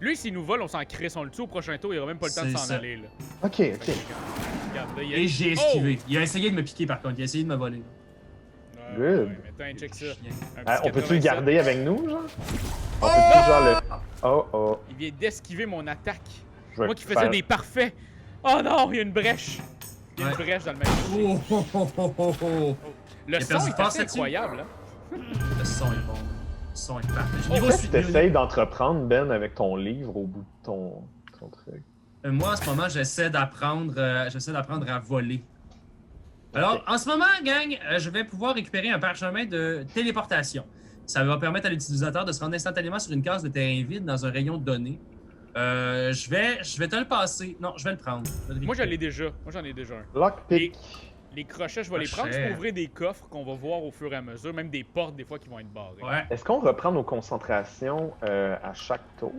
Lui, s'il nous vole, on s'en crée son le tout au prochain tour, il aura même pas le temps de C'est s'en ça. aller. Là. Ok, Fait ok. que, regarde, là, il y a- et j'ai esquivé. Il a essayé de me piquer, par contre. Il a essayé de me voler. Ouais, Good. ouais, mais attends, check ça. Chien. Un Ah, petit on peut-tu 87. le garder avec nous, genre? On peut-tu genre le... Oh, oh. Il vient d'esquiver mon attaque. Je vais Moi qui faire- faisais des parfaits. Oh non, il y a une brèche. Il y a une Ouais. brèche dans le magicien. Oh, oh, oh, oh, oh. Le a son perdu est de passe assez là-dessus. incroyable. Hein? Le son est bon. Le son est parfait. En Niveau fait, tu suite- t'essayes d'entreprendre, Ben, avec ton livre au bout de ton truc. Moi, en ce moment, j'essaie d'apprendre à voler. Alors, en ce moment, gang, je vais pouvoir récupérer un parchemin de téléportation. Ça va permettre à l'utilisateur de se rendre instantanément sur une case de terrain vide dans un rayon donné. Je vais te le passer. Non, je vais le prendre. Moi, j'en ai déjà. Moi, j'en ai déjà un. Lockpick. Les crochets, je vais les prendre pour ouvrir des coffres qu'on va voir au fur et à mesure, même des portes des fois qui vont être barrées. Ouais. Est-ce qu'on reprend nos concentrations à chaque tour?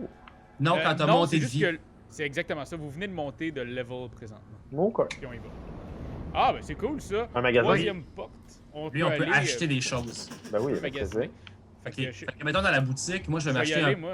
Non, quand t'as monté de vie. C'est exactement ça. Vous venez de monter de level présentement. OK. Puis on y va. Ah, ben c'est cool ça. Un magasin. Troisième porte. Lui, on peut acheter des choses. Ben oui, avec plaisir. Fait que, mettons dans la boutique, moi je vais m'acheter un. Moi,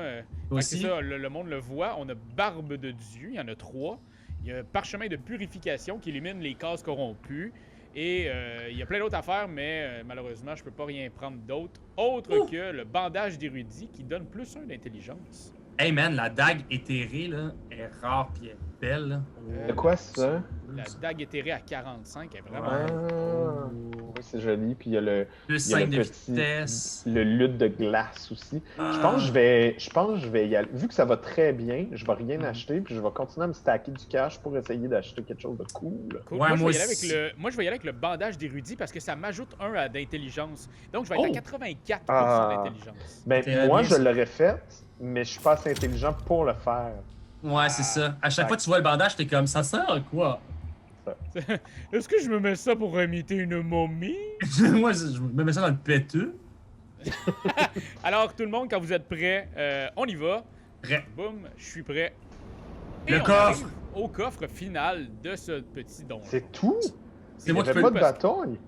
aussi. Ça, le monde le voit. On a Barbe de Dieu, il y en a 3. Il y a Parchemin de purification qui élimine les cases corrompues. Et il y a plein d'autres affaires, mais malheureusement, je peux pas rien prendre d'autre. Autre que le bandage d'érudit qui donne plus 1 d'intelligence. Hey man, la dague éthérée là, est rare pis elle est belle. Là. De quoi ça? La dague éthérée à 45 est vraiment. Ah, oui, c'est joli. Puis il y a le. Le 5 de vitesse. Le lutte de glace aussi. Je pense que je vais y aller. Vu que ça va très bien, je vais rien acheter. Puis je vais continuer à me stacker du cash pour essayer d'acheter quelque chose de cool. Cool. Ouais, moi, je vais y aller avec le bandage d'érudit parce que ça m'ajoute 1 d'intelligence. Donc je vais être à 84% d'intelligence. Ben, moi, je l'aurais fait, mais je suis pas assez intelligent pour le faire. Ouais, c'est ça. À chaque fois que tu vois le bandage, t'es comme, ça sert à quoi? Est-ce que je me mets ça pour imiter une momie? Moi, je me mets ça dans le péteux. Alors, tout le monde, quand vous êtes prêts, on y va. Prêt. Boum, je suis prêt. Et le coffre! Au coffre final de ce petit donjon. C'est tout? C'est moi qui peux pas de bataille?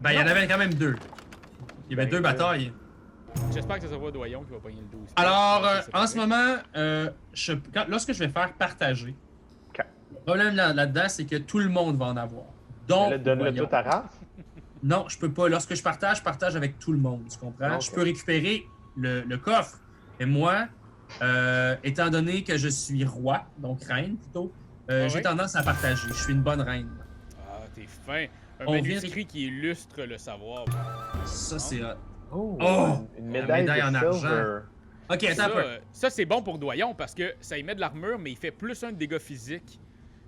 Ben, il y en avait quand même 2. Il y avait 2 batailles. J'espère que ça sera Doyon qui va pogner le 12. Alors, en ce moment, lorsque je vais faire partager, le problème là-dedans, c'est que tout le monde va en avoir. Donc, donne-le tout à race? Non, je peux pas. Lorsque je partage avec tout le monde, tu comprends? Okay. Je peux récupérer le coffre. Et moi, étant donné que je suis roi, donc reine plutôt, j'ai tendance à partager. Je suis une bonne reine. Ah, t'es fin. Un manuscrit qui illustre le savoir. Ça, c'est... Oh! Une médaille en argent. Ok, attends un peu. Ça, c'est bon pour Doyon parce que ça y met de l'armure, mais il fait plus 1 de dégâts physiques.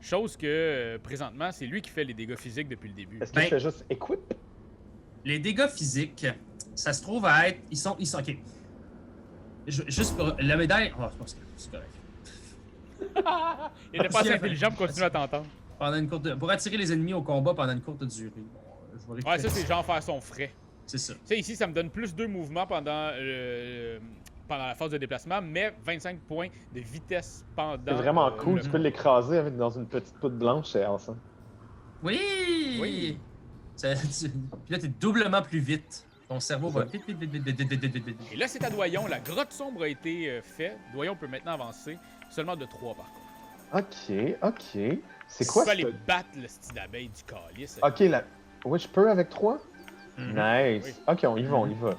Chose que, présentement, c'est lui qui fait les dégâts physiques depuis le début. Est-ce que je fais juste equip? Les dégâts physiques, ça se trouve à être... Ils sont ok. Juste pour... La médaille... Oh, c'est correct. Il n'est pas assez intelligent pour continuer à t'entendre. Pour attirer les ennemis au combat pendant une courte durée. Bon, ouais, ça, c'est genre faire son frais. C'est ça. Tu sais, ici, ça me donne plus 2 mouvements pendant la phase de déplacement, mais 25 points de vitesse pendant... C'est vraiment cool. Tu peux l'écraser dans une petite poudre blanche, c'est awesome. Oui! Puis là, t'es doublement plus vite. Ton cerveau va vite. Et là, c'est à Doyon. La grotte sombre a été faite. Doyon peut maintenant avancer. Seulement de 3, par contre. OK. C'est quoi ça? Tu peux aller battre le style d'abeille du calice. OK, oui, je peux avec 3? Nice. Oui. OK, on y va.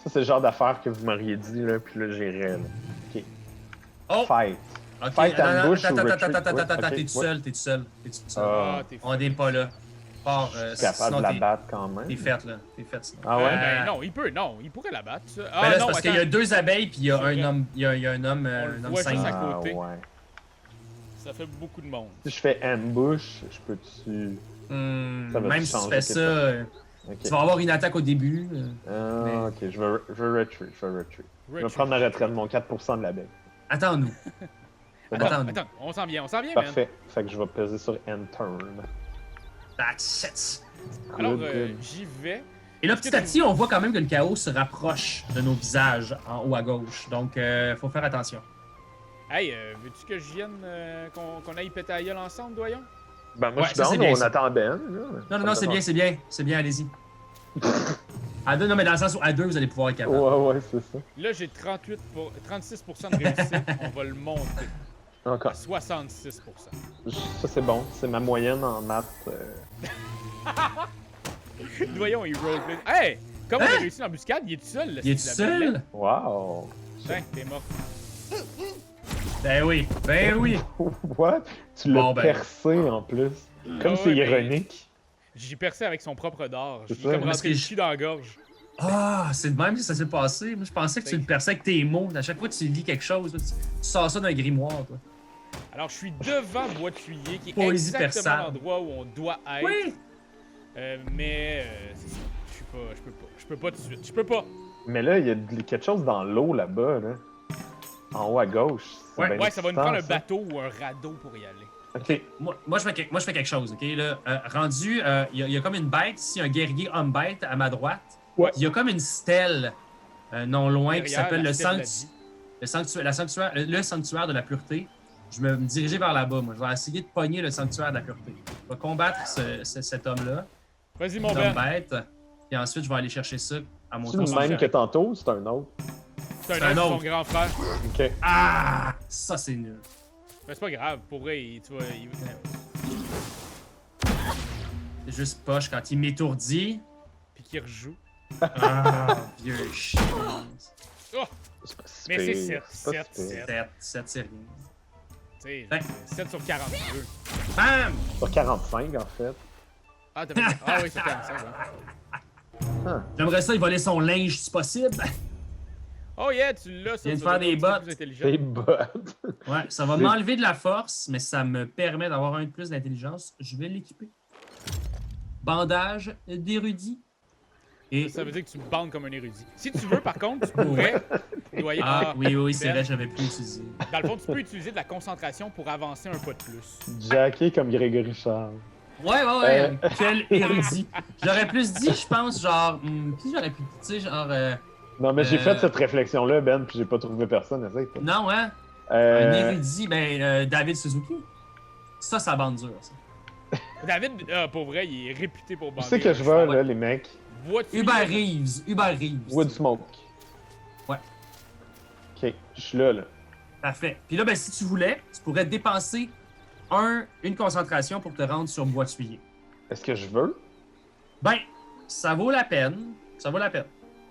Ça, c'est le genre d'affaire que vous m'auriez dit, là, puis là, j'irais, là. OK. Oh! Fight. Okay. Fight ambush ou retreat. Attends, t'es tout seul. On n'est pas là. Je suis capable de la battre quand même. T'es faite, là. Ah ouais? Non, il pourrait la battre. Ça. Ben là, c'est parce qu'il y a 2 abeilles, puis il y a un homme. Il y a un homme 5. À côté. Ouais. Ça fait beaucoup de monde. Si je fais ambush, je peux-tu... Même si tu fais ça, tu vas avoir une attaque au début. OK. Je vais retreat. Je vais prendre la retraite de mon 4% de la baie. Attends-nous. Attends, on s'en vient, Parfait. Fait que je vais peser sur End Turn. That's it. Alors, j'y vais. Et là, petit à petit, on voit quand même que le chaos se rapproche de nos visages en haut à gauche. Donc, faut faire attention. Hey, veux-tu que je vienne, qu'on aille péter à gueule ensemble, Doyon? Ben, moi, je suis down, on attend Ben. Non, c'est bien, allez-y. À 2, non, mais dans le sens où à 2, vous allez pouvoir être capable. Ouais, c'est ça. Là, j'ai 36% de réussite, on va le monter. Encore. 66%. Ça, c'est bon, c'est ma moyenne en maths. Doyon, il roleplay. Hey! Comment il a réussi l'embuscade? Il est tout seul, Il est tout seul? Wow! Tiens, t'es mort. Ben oui. What? Tu l'as percé en plus. Comme c'est ironique. J'ai percé avec son propre dard. J'ai comme rentré le cul dans la gorge. Ah, c'est de même que ça s'est passé. Moi, je pensais que tu le perçais avec tes mots. À chaque fois que tu lis quelque chose, tu sors ça d'un grimoire, toi. Alors, je suis devant Bois Tuyer, qui est Poésie exactement persane. l'endroit où on doit être. Oui! Mais c'est ça. Je peux pas tout de suite. Je peux pas. Mais là, il y a quelque chose dans l'eau là-bas, là. En haut à gauche. C'est bien Ouais, ça va nous prendre un ça. bateau ou un radeau pour y aller. Ok. Moi, je fais quelque chose, OK? Là, rendu, il y a comme une bête ici, un guerrier homme-bête à ma droite. Ouais. Il y a comme une stèle non loin qui Derrière, s'appelle la le, stèle de la le sanctuaire de la pureté. Je vais me diriger vers là-bas, moi. Je vais essayer de pogner le sanctuaire de la pureté. Je vais combattre cet homme-là, Vas-y, mon cet Ben. homme-bête. Et ensuite, je vais aller chercher ça à mon C'est tour. le même que tantôt ou c'est un autre? C'est un un autre, son autre. grand frère. Ok. Ah! Ça, c'est nul. Mais c'est pas grave. Pour vrai, tu vois... C'est juste poche quand il m'étourdit. Puis qu'il rejoue. Ah, vieux chien. Oh! C'est pas si Mais pire, c'est pas si pire. 7, c'est rien. Tu sais, Ouais. 7 sur 42. Bam! Pas 45 en fait. Ah, t'as bien... Ah oui, c'est 45, hein. J'aimerais ça, il volait son linge si possible. Oh yeah, tu l'as, ça. Viens de tu faire vas des devenir bottes. plus intelligent. Des bottes. Ouais, ça va C'est- m'enlever de la force, mais ça me permet d'avoir un de plus d'intelligence. Je vais l'équiper. Bandage d'érudit. Et... Ça veut dire que tu me bandes comme un érudit. Si tu veux, par contre, tu pourrais... Doyer... Ah, oui, c'est Ben, vrai, j'avais plus utilisé. Dans le fond, tu peux utiliser de la concentration pour avancer un pas de plus. Jacké comme Grégory Charles. Ouais. Quel érudit. J'aurais plus dit, je pense, genre... qui j'aurais pu, tu sais, genre... Non, mais j'ai fait cette réflexion-là, Ben, puis j'ai pas trouvé personne. Essaye, toi. non, hein? Un Euh, érudit, David Suzuki. Ça bande dure, ça. David, pour vrai, il est réputé pour Où bander. c'est que je vais, là, les mecs? Vois-tu... Hubert Reeves. Woodsmoke. Ouais. Ok, je suis là. Parfait. Puis là, ben, si tu voulais, tu pourrais dépenser une concentration pour te rendre sur Bois Tuyer. Est-ce que je veux? Ben, ça vaut la peine.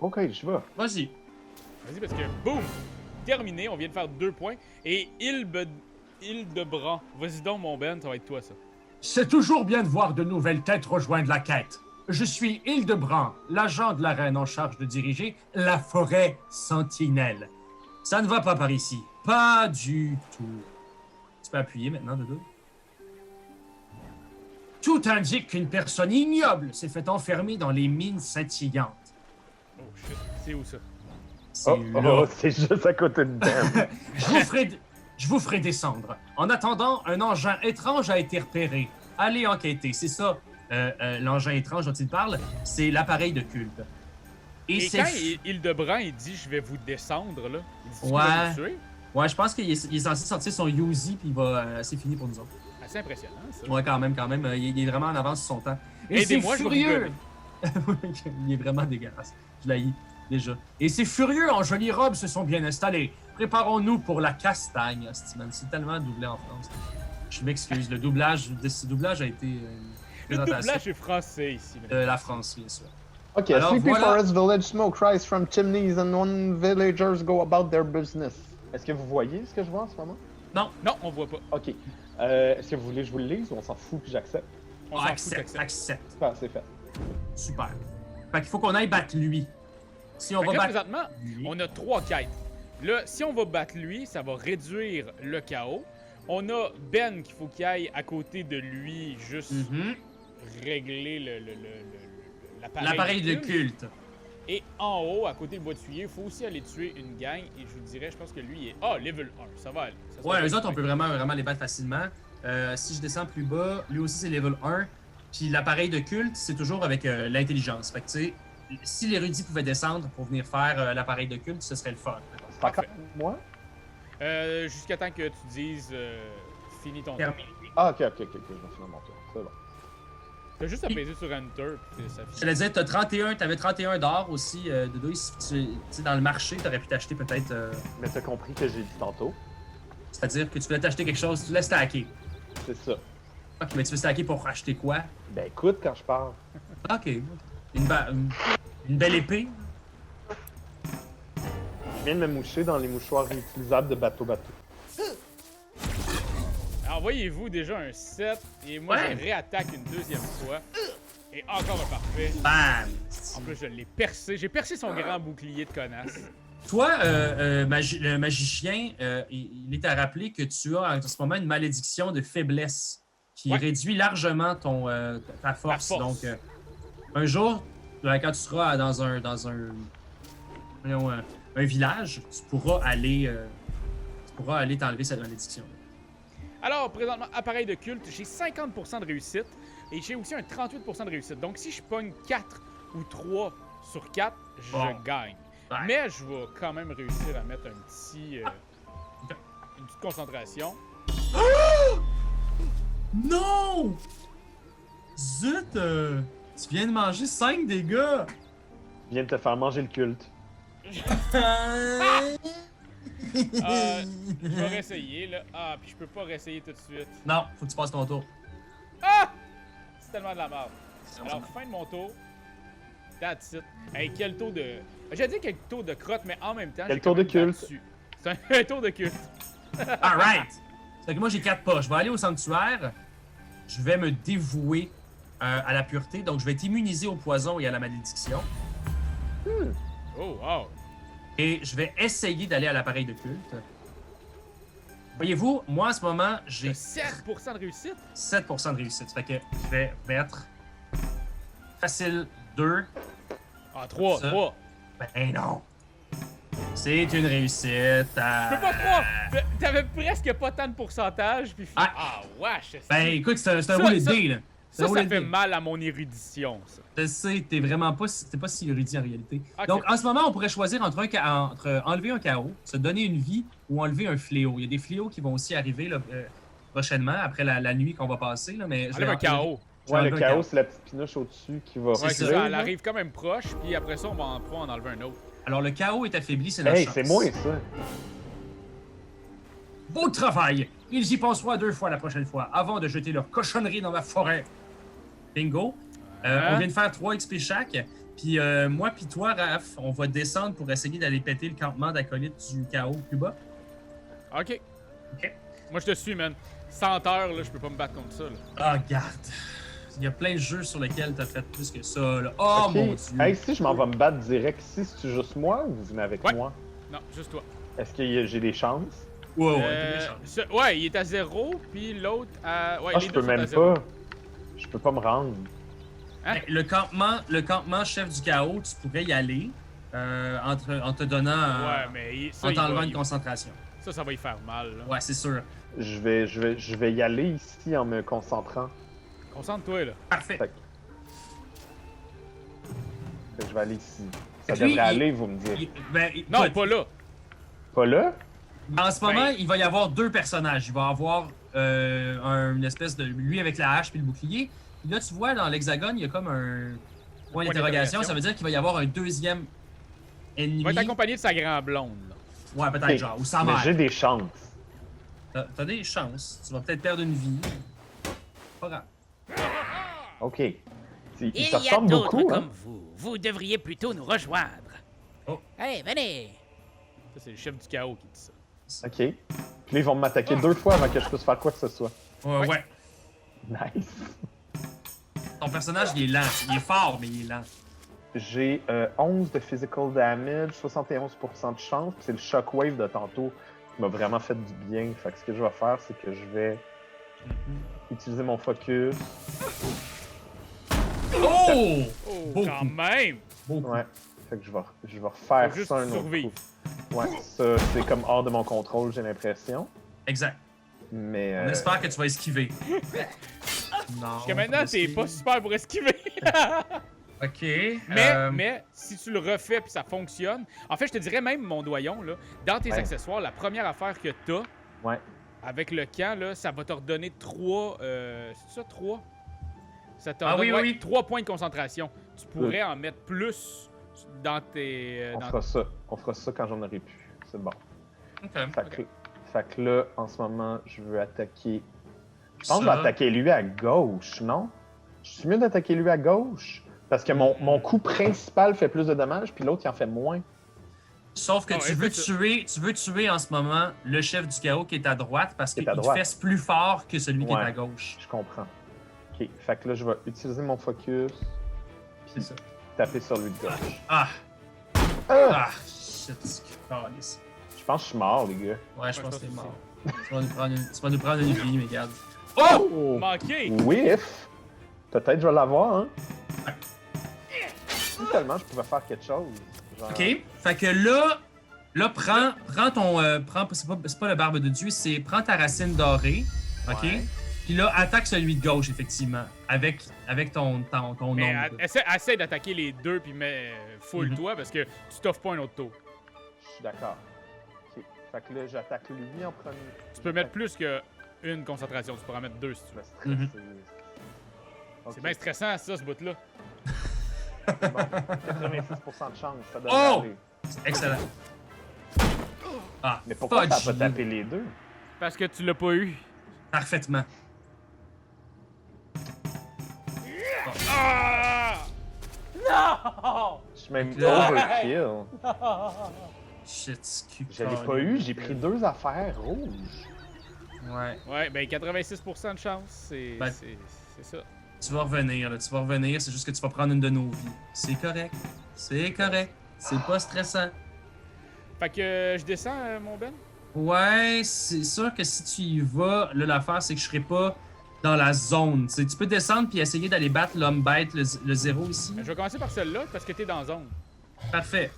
Ok, je vais. Vas-y. Vas-y, parce que, boum! Terminé, on vient de faire 2 points. Et Hildebrand. Vas-y donc, mon Ben, ça va être toi, ça. C'est toujours bien de voir de nouvelles têtes rejoindre la quête. Je suis Hildebrand, l'agent de la reine en charge de diriger la forêt sentinelle. Ça ne va pas par ici. Pas du tout. Tu peux appuyer maintenant, Dodo? Tout indique qu'une personne ignoble s'est fait enfermer dans les mines scintillantes. Oh shit, c'est où ça? C'est Oh, là. c'est juste à côté de Ben. Je vous ferai descendre. En attendant, un engin étrange a été repéré. Allez enquêter, c'est ça. L'engin étrange dont il parle, c'est l'appareil de culte. Et c'est... quand Hildebrand, il dit « je vais vous descendre », là, il dit « tu Ouais. vas vous tuer », Ouais, je pense qu'il est censé sortir son Uzi, puis il va... c'est fini pour nous autres. assez impressionnant, ça. Ouais, quand même. Il est vraiment en avance sur son temps. Et Aidez-moi, c'est je vais furieux! vous Il est vraiment dégueulasse. Je l'haïs, déjà. Et ces furieux en jolies robes se sont bien installés. Préparons-nous pour la castagne, hostie, man. C'est tellement doublé en France. Je m'excuse, le doublage a été... Le présentation doublage est français ici. de la France, bien sûr. Ok, Alors, Sleepy voilà. Forest Village, smoke rise from chimneys and one villagers go about their business. Est-ce que vous voyez ce que je vois en ce moment? Non, on voit pas. Ok. Est-ce que vous voulez que je vous le lise ou on s'en fout puis j'accepte? On s'en fout, t'acceptes. Accepte. Ah, c'est fait. Super. Fait qu'il faut qu'on aille battre lui. Si on Fait va que là, battre présentement, lui... on a 3 quêtes. Là, si on va battre lui, ça va réduire le chaos. On a Ben qu'il faut qu'il aille à côté de lui, juste Mhm. régler L'appareil de culte. Et en haut, à côté de Bois Tuyer, il faut aussi aller tuer une gang. Et je vous dirais, je pense que lui est... Ah, level 1, ça va aller. Ça Ouais, va eux autres, on aller. peut vraiment les battre facilement. Si je descends plus bas, lui aussi, c'est level 1. Puis l'appareil de culte, c'est toujours avec l'intelligence. Fait que, tu sais, si l'érudit pouvait descendre pour venir faire l'appareil de culte, ce serait le fun. C'est encore Parfait. moi? Jusqu'à temps que tu dises finis ton tour. Terminé. Ah, ok, je vais finir mon tour. C'est bon. T'as juste à peser sur Enter, puis ça Je finit. te dire, t'avais 31 d'or aussi, Dodo. Si tu sais, dans le marché, t'aurais pu t'acheter peut-être... Mais t'as compris que j'ai dit tantôt. c'est-à-dire que tu voulais t'acheter quelque chose, tu laisses stacker. C'est ça. Ok, mais tu veux stacker pour acheter quoi? Ben écoute quand je parle. Ok. Une belle épée? Je viens de me moucher dans les mouchoirs réutilisables de bateau-bateau. Envoyez-vous déjà un 7, et moi Ouais. je réattaque une deuxième fois. Et encore un parfait. Bam! En plus, je l'ai percé. J'ai percé son grand bouclier de connasse. Toi, le magicien, il est à rappeler que tu as en ce moment une malédiction de faiblesse qui réduit largement ta force. Donc, un jour, quand tu seras dans un village, tu pourras aller t'enlever cette malédiction. Alors, présentement, appareil de culte, j'ai 50% de réussite et j'ai aussi un 38% de réussite. Donc, si je pogne 4 ou 3 sur 4, je gagne. Ouais. Mais je vais quand même réussir à mettre une petite concentration. Non! Zut! Tu viens de manger 5 dégâts! Je viens de te faire manger le culte. Je vais réessayer, là. Ah, puis je peux pas réessayer tout de suite. Non, faut que tu passes ton tour. Ah! C'est tellement de la merde. Alors, fin de mon tour. That's it. Hey, quel tour de... J'ai dit quel tour de crotte, mais en même temps... Quel tour de culte? C'est un tour de culte. Alright! C'est que moi, j'ai 4 pas. Je vais aller au sanctuaire. Je vais me dévouer à la pureté. Donc, je vais être immunisé au poison et à la malédiction. Oh, wow! Et je vais essayer d'aller à l'appareil de culte. Voyez-vous, moi, en ce moment, j'ai... 7% de réussite? 7% de réussite. Ça fait que je vais mettre... Facile 2. Ah, 3. Ben non. C'est une réussite. Je peux pas croire! T'avais presque pas tant de pourcentage, puis... Ah, wesh! Ben écoute, c'est un roulé de dés, là. Ça fait mal à mon érudition, ça. Je sais, t'es pas si érudit en réalité. Okay. Donc, en ce moment, on pourrait choisir entre enlever un chaos, se donner une vie ou enlever un fléau. Il y a des fléaux qui vont aussi arriver là, prochainement, après la nuit qu'on va passer. Là, mais enlève un chaos. Ouais, le chaos, c'est la petite pinoche au-dessus qui va... Ouais, c'est ça, elle arrive quand même proche, puis après ça, on va pouvoir en enlever un autre. Alors, le chaos est affaibli, c'est notre chance. C'est moi, ça! Beau travail! Ils y penseront 2 fois la prochaine fois, avant de jeter leur cochonnerie dans ma forêt. Bingo. On vient de faire 3 XP chaque. Puis moi puis toi, Raph, on va descendre pour essayer d'aller péter le campement d'acolytes du chaos plus bas. OK. Moi, je te suis, man. 100 heures, là, je peux pas me battre contre ça. Là. Ah, regarde. Il y a plein de jeux sur lesquels t'as fait plus que ça. Là. Oh mon Dieu. Hey, si je m'en vais me battre direct, si c'est juste moi ou vous venez avec moi? Non, juste toi. Est-ce que j'ai des chances? Ouais, il est à 0, puis l'autre à... Ouais, je peux même pas. Je peux pas me rendre. Hein? Le campement chef du chaos, tu pourrais y aller en te donnant... en t'enlevant une concentration. Ça va y faire mal. Là. Ouais, c'est sûr. Je vais y aller ici en me concentrant. Concentre-toi, là. Parfait. Fait que je vais aller ici. Ça devrait aller, vous me dites. Non, pas là. Pas là? En ce moment, il va y avoir 2 personnages. Il va y avoir une espèce de... Lui avec la hache puis le bouclier. Puis là, tu vois, dans l'hexagone, il y a comme un point d'interrogation. Ça veut dire qu'il va y avoir un 2e ennemi. Il va être accompagné de sa grande blonde. Là. Ouais, peut-être genre. Ou sa mère. Mais j'ai des chances. T'as des chances. Tu vas peut-être perdre une vie. Pas grave. OK. Il y a d'autres comme vous. Vous devriez plutôt nous rejoindre. Oh. Hey, venez! Ça, c'est le chef du chaos qui dit ça. OK. Puis là, ils vont me m'attaquer 2 fois avant que je puisse faire quoi que ce soit. Ouais. Nice. Ton personnage, il est lent. Il est fort, mais il est lent. J'ai 11 de physical damage, 71% de chance, puis c'est le shockwave de tantôt qui m'a vraiment fait du bien. Fait que ce que je vais faire, c'est que je vais utiliser mon focus. Oh, quand même! Ouais. Fait que je vais refaire ça un autre coup. Ouais, ça, c'est comme hors de mon contrôle, j'ai l'impression. Exact. Mais... On espère que tu vas esquiver. Non. Jusqu'à maintenant, t'es pas super pour esquiver. OK. Mais si tu le refais puis ça fonctionne... En fait, je te dirais même, mon doyon, là, dans tes accessoires, la première affaire que t'as, avec le camp, là, ça va te redonner 3... c'est ça, 3? Ça te redonne 3 points de concentration. Tu pourrais en mettre plus dans tes... On fera ça quand j'en aurai plus. C'est bon. OK. Fait que là, en ce moment, je veux attaquer... Je pense que je vais attaquer lui à gauche, non? Je suis mieux d'attaquer lui à gauche? Parce que mon coup principal fait plus de dommages, puis l'autre, il en fait moins. Sauf que tu veux tuer en ce moment le chef du chaos qui est à droite parce qu'il te fesse plus fort que celui qui est à gauche. Je comprends. OK. Fait que là, je vais utiliser mon focus. C'est ça. Taper sur lui de gauche. Shit, c'est calice. Je pense que je suis mort, les gars. Ouais, je Ouais, pense je que t'es pense mort. Tu vas nous prendre une vie, mais regarde. Oh! Manqué! Whiff! Peut-être je vais l'avoir, hein? Si seulement je pouvais faire quelque chose. Genre... Ok, fait que là, prends ton. C'est pas le barbe de Dieu, c'est prends ta racine dorée. Ok? Ouais. Puis là, attaque celui de gauche, effectivement. Avec ton Mais ongle. essaie d'attaquer les deux, puis full-toi, parce que tu t'offres pas un autre tour. Je suis d'accord. Ok. Fait que là, j'attaque lui en premier. Tu peux mettre plus qu'une concentration, tu pourras en mettre deux si tu Je veux. me stresse. Ok. C'est bien stressant, ça, ce bout-là. Bon, 86% de chance, ça devrait Oh! aller. Excellent. Ah, Mais pourquoi fudge. ça a pas tapé les deux? Parce que tu l'as pas eu. Parfaitement. Ah! Non! Je suis même Là. overkill. Shit, Je l'ai pas eu, j'ai pris 2 affaires rouges. Ouais. Ouais, ben 86% de chance, c'est Ben- c'est ça. Tu vas revenir, là. Tu vas revenir. C'est juste que tu vas prendre une de nos vies. C'est correct. C'est correct. C'est pas stressant. Fait que je descends, mon Ben? Ouais, c'est sûr que si tu y vas, là, l'affaire, c'est que je serai pas dans la zone. Tu sais, tu peux descendre puis essayer d'aller battre l'homme bête, le 0 ici. Ben, je vais commencer par celle-là, parce que t'es dans zone. Parfait.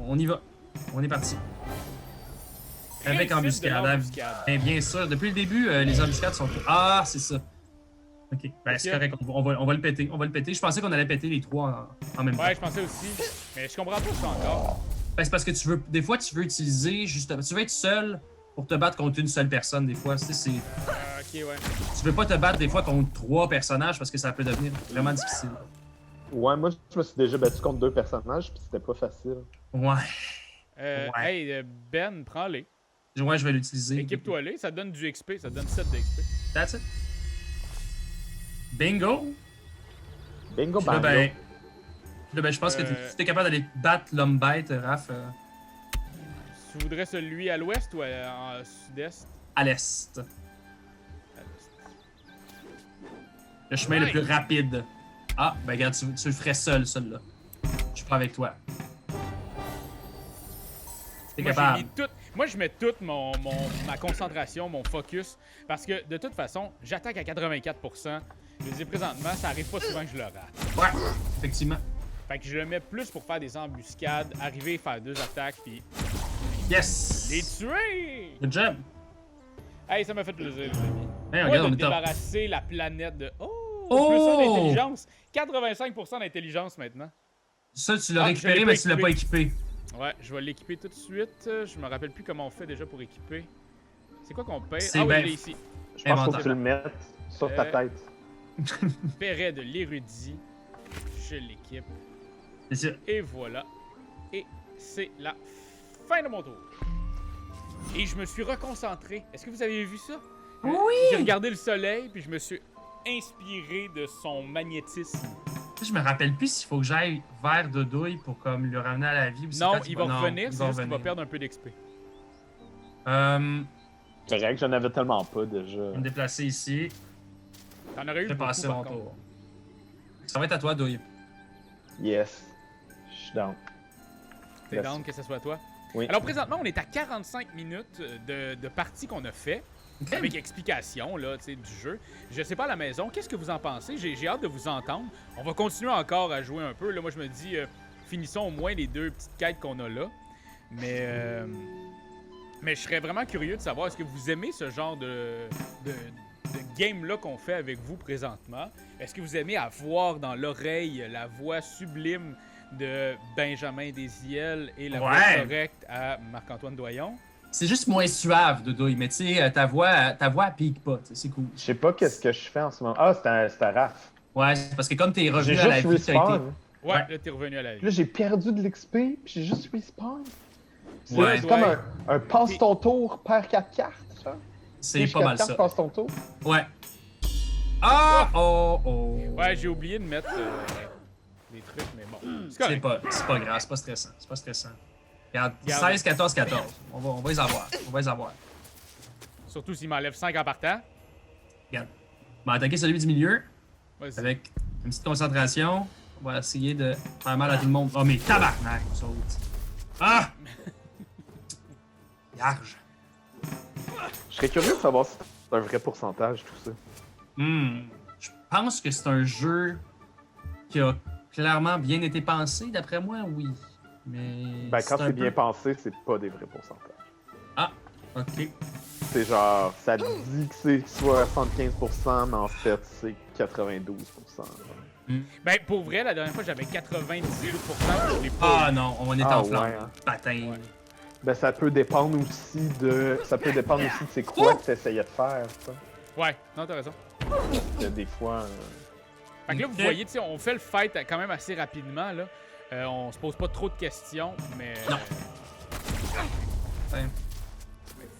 On y va. On est parti. Avec Réussite de embuscade. l'embuscade. Bien sûr. Depuis le début, les embuscades sont... Ah, c'est ça. Ok, ben c'est Ok. correct. On va le péter. On va le péter. Je pensais qu'on allait péter les trois en même temps. Ouais, je pensais aussi. Mais je comprends pas ça encore. Ben, c'est parce que des fois, tu veux utiliser justement... Tu veux être seul pour te battre contre une seule personne, des fois. Tu sais, Ok, ouais. tu veux pas te battre des fois contre 3 personnages parce que ça peut devenir vraiment difficile. Ouais, moi, je me suis déjà battu contre 2 personnages, puis c'était pas facile. Ouais. Ouais. Hey, Ben, prends-les. Ouais, je vais l'utiliser. Équipe-toi-les, ça te donne du XP, ça te donne 7 de XP. That's it. Bingo. Bingo, Puis là, bango. ben, je pense que tu es capable d'aller battre l'homme bête, Raph, Tu voudrais celui à l'ouest ou en sud-est? à l'est. À l'est. Le chemin le Ouais. plus rapide. Ah, ben regarde, tu le ferais seul, celui-là. Je suis pas avec toi. T'es Moi, capable. moi, je mets toute ma concentration, mon focus, parce que de toute façon, j'attaque à 84%. Je dis présentement, ça arrive pas souvent que je le rate. Ouais, effectivement. Fait que je le mets plus pour faire des embuscades, arriver, faire 2 attaques, puis Yes! les tuer! Good job! Hey, ça m'a fait plaisir, les amis. Hey, Moi, regarde, on de est top. débarrasser la planète de... Oh! Oh! Plus 1 d'intelligence. 85% d'intelligence maintenant. Ça, tu l'as Ah, récupéré, je l'ai mais pas tu l'as pas équipé. Ouais, je vais l'équiper tout de suite. Je me rappelle plus comment on fait déjà pour équiper. C'est quoi qu'on paye? C'est Ah oui, ben- il est ici. Je pense qu'il faut inventaire. que tu le mettes sur ta tête. Perret de l'érudit. Je l'équipe. C'est ça. Et voilà. Et c'est la fin de mon tour. Et je me suis reconcentré. Est-ce que vous avez vu ça? Oui! J'ai regardé le soleil, puis je me suis inspiré de son magnétisme. Je me rappelle plus s'il faut que j'aille vers Dodouille pour comme le ramener à la vie. Ou c'est Non, quand il va non, revenir, il c'est va juste qu'il va revenir. perdre un peu d'XP. Correct, j'en avais tellement pas déjà. Je vais me déplacer ici. T'en aurais eu Je vais beaucoup, passer par mon contre. tour. Ça va être à toi, Douille. Yes. Je suis down. T'es Merci. down que ce soit toi? Oui. Alors présentement, on est à 45 minutes de partie qu'on a fait. Avec explication là, tu sais, du jeu. Je sais pas à la maison, qu'est-ce que vous en pensez? J'ai hâte de vous entendre. On va continuer encore à jouer un peu. Là, moi, je me dis, finissons au moins les 2 petites quêtes qu'on a là. Mais je serais vraiment curieux de savoir, est-ce que vous aimez ce genre de game-là qu'on fait avec vous présentement? Est-ce que vous aimez avoir dans l'oreille la voix sublime de Benjamin Desiel et la voix Ouais. correcte à Marc-Antoine Doyon? C'est juste moins suave, Dodouille, mais tu sais, ta voix, elle pique pas. Tu sais, c'est cool. Je sais pas qu'est-ce que je fais en ce moment. Ah, c'était Raph. Ouais, c'est parce que comme t'es J'ai revenu à la juste vie, t'as été... respawn. Ouais, Ouais. là, t'es revenu à la vie. Là, j'ai perdu de l'XP, puis j'ai juste respawn. C'est Ouais. c'est comme un passe ton tour, perd 4 cartes, ça. C'est Pige pas 4 mal cartes, ça. passe ton tour. Ouais. Ah! Oh! Oh! Ouais, j'ai oublié de mettre des trucs, mais bon. C'est C'est correct. pas grave, c'est pas stressant. C'est pas stressant. Regarde, Regarde. 16, 14, 14. On va les avoir. On va les avoir. Surtout s'il m'enlève 5 en partant. Regarde. On va attaquer celui du milieu Vas-y. avec une petite concentration. On va essayer de faire mal à tout le monde. Oh, mais tabarnak, vous autres. Ah! Large. Je serais curieux de savoir si c'est un vrai pourcentage, tout ça. Je pense que c'est un jeu qui a clairement bien été pensé, d'après moi, oui. Mais. Ben, quand c'est un bien peu... pensé, c'est pas des vrais pourcentages. Ah, ok. C'est genre, ça dit que c'est 75%, mais en fait, c'est 92%. Ben, pour vrai, la dernière fois, j'avais 98%, je l'ai pas. Ah non, on est Ah, en flamme. ouais, hein. Patin. Ouais. Ben, ça peut dépendre aussi de. Ça peut dépendre aussi de c'est quoi que t'essayais de faire, ça. Ouais, non, t'as raison. Il y a des fois. Fait que là, vous Ok. voyez, tu sais, on fait le fight quand même assez rapidement, là. On se pose pas trop de questions, mais... Non. Ouais.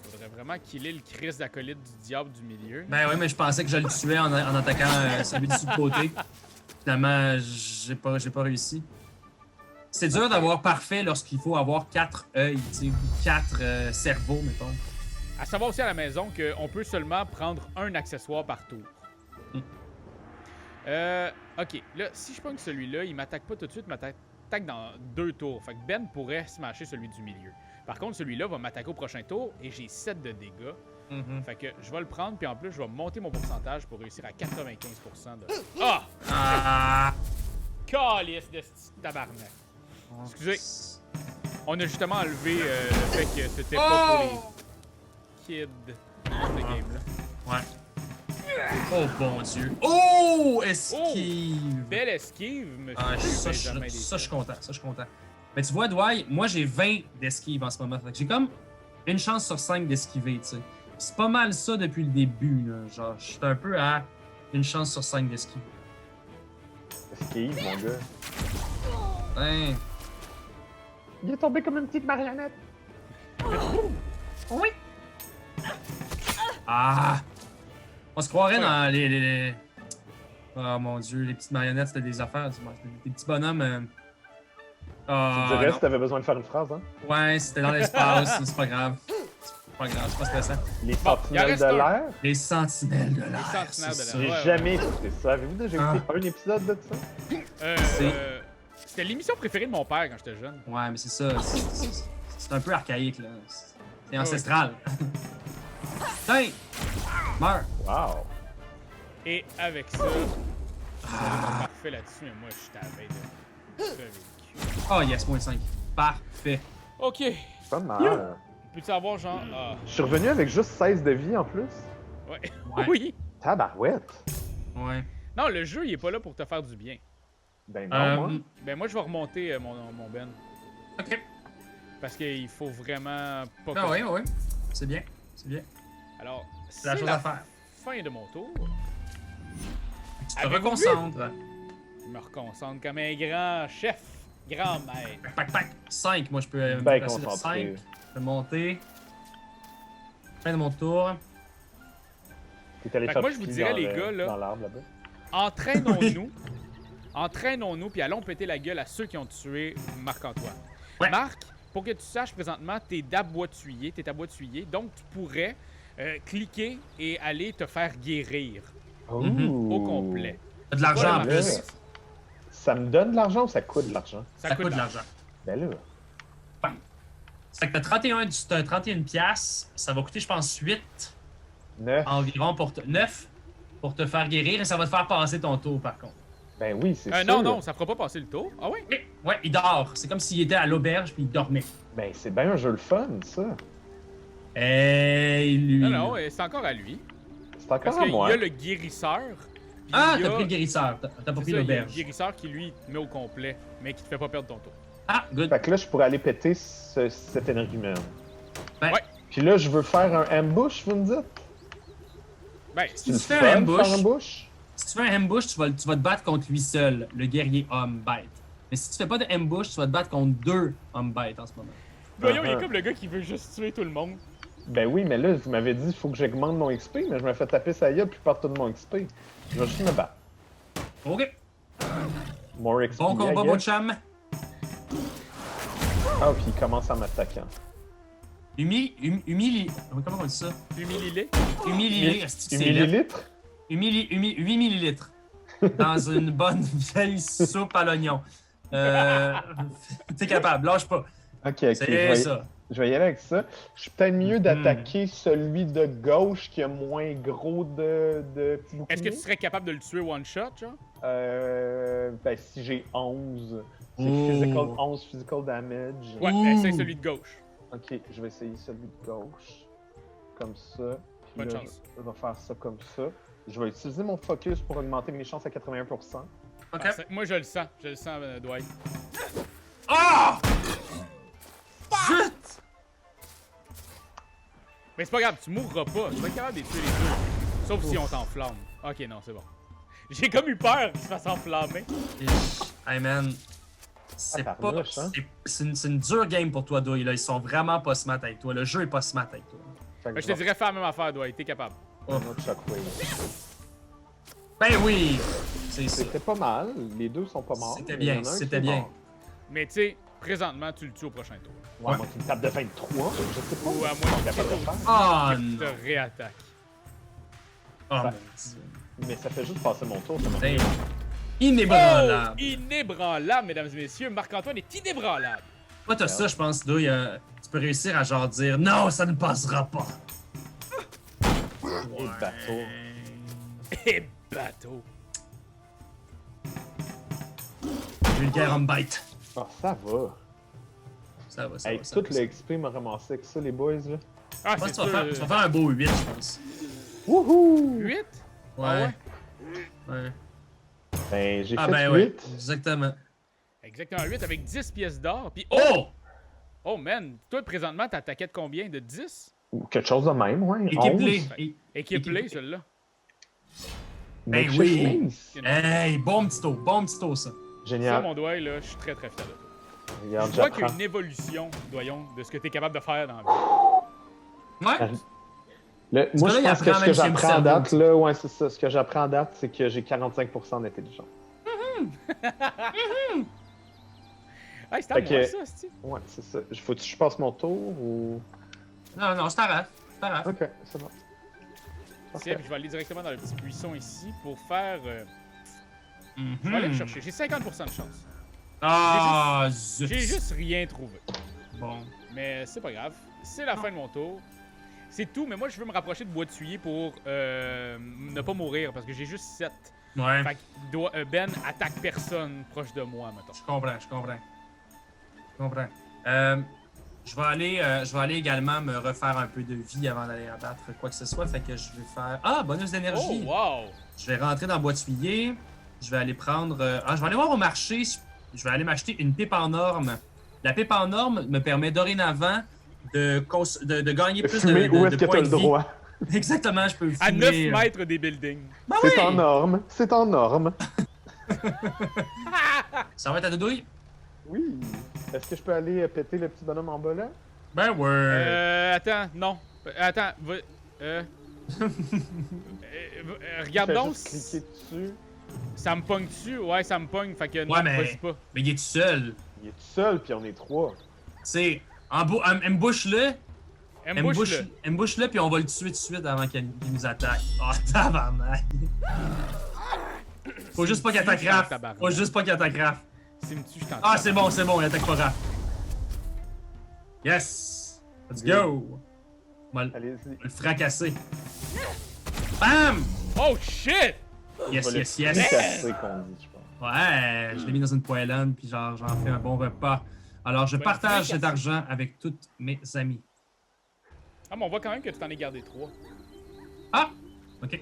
Il faudrait vraiment killer le Christ d'acolyte du diable du milieu. Ben ouais, mais je pensais que je le tuais en attaquant celui du côté. Finalement, j'ai pas réussi. C'est dur d'avoir parfait lorsqu'il faut avoir 4 œils, tu sais, ou 4 cerveaux, mettons. À savoir aussi à la maison qu'on peut seulement prendre un accessoire par tour. Ok, là, si je pogne celui-là, il m'attaque pas tout de suite, il m'attaque dans 2 tours. Fait que Ben pourrait smasher celui du milieu. Par contre, celui-là va m'attaquer au prochain tour et j'ai 7 de dégâts. Fait que je vais le prendre, puis en plus, je vais monter mon pourcentage pour réussir à 95% de... Ah! Ah! Calice de tabarnak. Excusez. On a justement enlevé le fait que c'était pas pour les kids de ce game-là. Ouais. Oh bon Dieu. Oh! Esquive! Belle esquive, monsieur. Ah, ça, Benjamin je Deschamps. suis content. Ça, je suis content. Mais tu vois, Dwight, moi, j'ai 20 d'esquive en ce moment. Fait que j'ai comme une chance sur 5 d'esquiver, tu sais. C'est pas mal ça depuis le début, là. Genre, je suis un peu à une chance sur 5 d'esquive. Esquive, mon gars. Hein. Il est tombé comme une petite marionnette. Oui! Ah! On se croirait dans les... Oh mon Dieu, les petites marionnettes, c'était des affaires. Des petits bonhommes... Ah, Tu dirais non. si t'avais besoin de faire une phrase, hein? Ouais, c'était dans l'espace, c'est pas grave. C'est pas grave, c'est pas stressant. Les il en sentinelles reste de un. l'air. Les sentinelles de l'air. sentinelles c'est de ça. l'air. J'ai Ouais, jamais écouté ça. Avez-vous déjà écouté un épisode de ça? C'était l'émission préférée de mon père quand j'étais jeune. Ouais, mais c'est ça. C'est un peu archaïque, là. C'est ancestral. Tiens! Meurs! Wow! Et avec ça, c'est parfait là-dessus, mais moi, je suis à la veille de crever le cul. Oh yes, moins 5. Parfait. Ok. Pas mal. Peux-tu avoir genre... Ah, Je suis revenu avec juste 16 de vie en plus. ouais. Ouais. Oui. Tabarouette! Ouais. Non, le jeu, il est pas là pour te faire du bien. Ben non, moi. Ben moi, je vais remonter mon Ben. Ok. Parce qu'il faut vraiment pas... Ah ouais, ouais. C'est bien. C'est bien. Alors, C'est la chose à faire. fin de mon tour. Tu te Avez-vous reconcentres. Je me reconcentre comme un grand chef. Grand maître. Pac, pac. 5. Moi, je peux me Ben placer de 5. concentré. Je peux monter. Fin de mon tour. T'es allé Fait que moi, faire je vous pipi dirais, dans les le- gars, là, dans l'arbre là-bas. entraînons-nous. Entraînons-nous, puis allons péter la gueule à ceux qui ont tué Marc-Antoine. Ouais. Marc, pour que tu saches présentement, t'es d'aboituiller, t'es aboituiller, donc tu pourrais cliquer et aller te faire guérir Oh. au complet. T'as de l'argent en Ouais, plus. Ça me donne de l'argent ou ça coûte de l'argent? Ça coûte de l'argent. Ben là. Ça fait que t'as 31 piastres. Ça va coûter, je pense, 8 9. environ pour 9 pour te faire guérir et ça va te faire passer ton tour, par contre. Ben oui, c'est sûr. Non, non, ça fera pas passer le tour. Ah oui? Ouais, il dort. C'est comme s'il était à l'auberge puis il dormait. Ben c'est bien un jeu le fun, ça. Hey, lui. Non, non, c'est encore à lui. C'est Parce encore à qu'il moi. y a le guérisseur. puis Ah, il y a- t'as pris le guérisseur. T'as pas c'est pris ça, il y a le l'auberge. guérisseur qui, lui, te met au complet, mais qui te fait pas perdre ton tour. Ah, good. Fait que là, je pourrais aller péter cet énergumène. Ben, Ouais. Puis là, je veux faire un ambush, vous me dites? Ben, Si tu C'est fais le un fun de faire ambush, ambush? si tu fais un ambush, tu vas te battre contre lui seul, le guerrier homme bête. Mais si tu fais pas de ambush, tu vas te battre contre 2 hommes bêtes en ce moment. voyons, il est Uh-huh. comme le gars qui veut juste tuer tout le monde. Ben oui, mais là, vous m'avez dit qu'il faut que j'augmente mon XP, mais je me fais taper sa gueule puis je perds tout mon XP. Je vais juste me battre. Ok. More XP. Bon I combat, guess. mon chum. Ah, puis il commence en m'attaquant. Comment on dit ça? Mi- Humilié. Humilié. c'est laid. millilitres? 8 millilitres. Dans une bonne vieille soupe à l'oignon. T'es capable, lâche pas. Ok, C'est ça. je vais y aller avec ça. Je suis peut-être mieux d'attaquer celui de gauche qui a moins gros de petits boucliers. Est-ce que tu serais capable de le tuer one shot, genre? Ben, si j'ai 11, c'est Oh. 11 physical damage. Ouais, Ouh. essaye celui de gauche. Ok, je vais essayer celui de gauche. Comme ça. Puis Bonne là, chance. je vais faire ça comme ça. Je vais utiliser mon focus pour augmenter mes chances à 81%. Ok. Ah, moi, je le sens, Dwight. Ah! Zut! Mais c'est pas grave, tu mourras pas. Tu vas être capable de les tuer les deux. Sauf si on t'enflamme. Ok, non, c'est bon. J'ai comme eu peur qu'il se fasse enflammer. Hey man, c'est Ah, pas. tabarnouche, hein? C'est une dure game pour toi, Douille. Là. Ils sont vraiment pas smart avec toi. Le jeu est pas smart avec toi. Fait que Ben, je te dirais faire la même affaire, Dwight. T'es capable. un autre shockwave. Ben oui! C'est ça. C'était pas mal. Les deux sont pas morts. C'était mais il y en bien, a un qui c'était est bien. mort. Mais tu sais, présentement, tu le tues au prochain tour. Ouais, moi, tu me tapes de 23. Je sais pas. Ou à moins je suis que capable de faire. Oh tu non! te réattaques. Oh mon Ça- dieu. Mais ça fait juste passer mon tour. Ça m'a Damn. Oh! Inébranlable! Inébranlable, mesdames et messieurs. Marc-Antoine est inébranlable. Toi, t'as ça, je pense, Douille. Tu peux réussir à genre dire non, ça ne passera pas. Et bateau. Et bateau. Vulgaire homme bête. Ah, ça va. Ça va, ça Hey, va. Ça tout va, ça le XP m'a ramassé avec ça, les boys, là. Ah, va. Je pense c'est que tu vas faire un beau 8, je pense. Wouhou! 8? Ouais. Ah ouais? Ouais. Ben, j'ai Ah fait ben 8. ouais, exactement. Exactement 8 avec 10 pièces d'or. Puis Oh! oh man, toi présentement t'attaquais de combien? De 10? Ou quelque chose de même, ouais. Équipe-les. 11. Équipe-les, celui-là. Ben Make oui. chemise. Hey, bon petit tour, ça. Ça, Génial. mon doigt, là, je suis très très fier de toi. Regarde, Je vois qu'il y a j'apprends. une évolution, doyon, de ce que tu es capable de faire dans la vie. Ouais. Moi, Parce que là, je il pense que apprend ce que même chez j'apprends à Moussa date, aussi. là, ouais, c'est ça. Ce que j'apprends à date, c'est que j'ai 45% d'intelligence. Hey, c'est à Fait moi que- ça, c'est Ouais, c'est ça. Faut que je passe mon tour ou. Non, c'est t'arrête. Ok, c'est bon. Tiens, puis je vais aller directement dans le petit buisson ici pour faire. Mhm. Je vais aller le chercher. J'ai 50% de chance. Ah, zut. J'ai juste rien trouvé. Bon. Mais c'est pas grave. C'est la fin de mon tour. C'est tout, mais moi je veux me rapprocher de bois de suyer pour ne pas mourir parce que j'ai juste 7. Ouais. Fait que Ben attaque personne proche de moi, mettons. Je comprends. Je vais aller également me refaire un peu de vie avant d'aller abattre quoi que ce soit. Fait que je vais faire. Ah, bonus Oh, d'énergie. wow! Je vais rentrer dans le bois de tuyer. Je vais aller prendre. Je vais aller voir au marché. Je vais aller m'acheter une pipe en orme. La pipe en orme me permet dorénavant de gagner plus Fumer, où est-ce que points t'as de le vie. droit? Exactement, je peux fumer. À 9 mètres des buildings. Ben C'est oui! en norme. C'est en norme. Ça va être à Doudouille? Oui. Est-ce que je peux aller péter le petit bonhomme en bas là? Ben ouais. Attends, non. Attends, regarde Fais donc. juste cliquer dessus. Ça me pogne dessus? Ouais, ça me pogne, fait que non, Ouais, mais- vas-y pas. Mais il est tout seul. Il est tout seul, puis on est 3. C'est. Embouche-le. Embouche-le. Embouche-le, puis on va le tuer tout de suite avant qu'il nous attaque. Oh, tabarnak. Faut juste pas qu'il attaque Raph. Tabarnak. Faut juste pas qu'il attaque Raph. S'il me tue, je t'en Ah, c'est bon, il attaque pas Raph. Yes! Let's go! On va Allez-y. le fracasser. Bam! Oh shit! Yes, On va le yes, yes! fracasser, qu'on dit, je pense. Ouais, je l'ai mis dans une poêlonne, puis genre, j'en fais un bon repas. Alors, je Ouais, partage fracasser. cet argent avec tous mes amis. Ah, mais on voit quand même que tu t'en es gardé 3. Ah! Ok.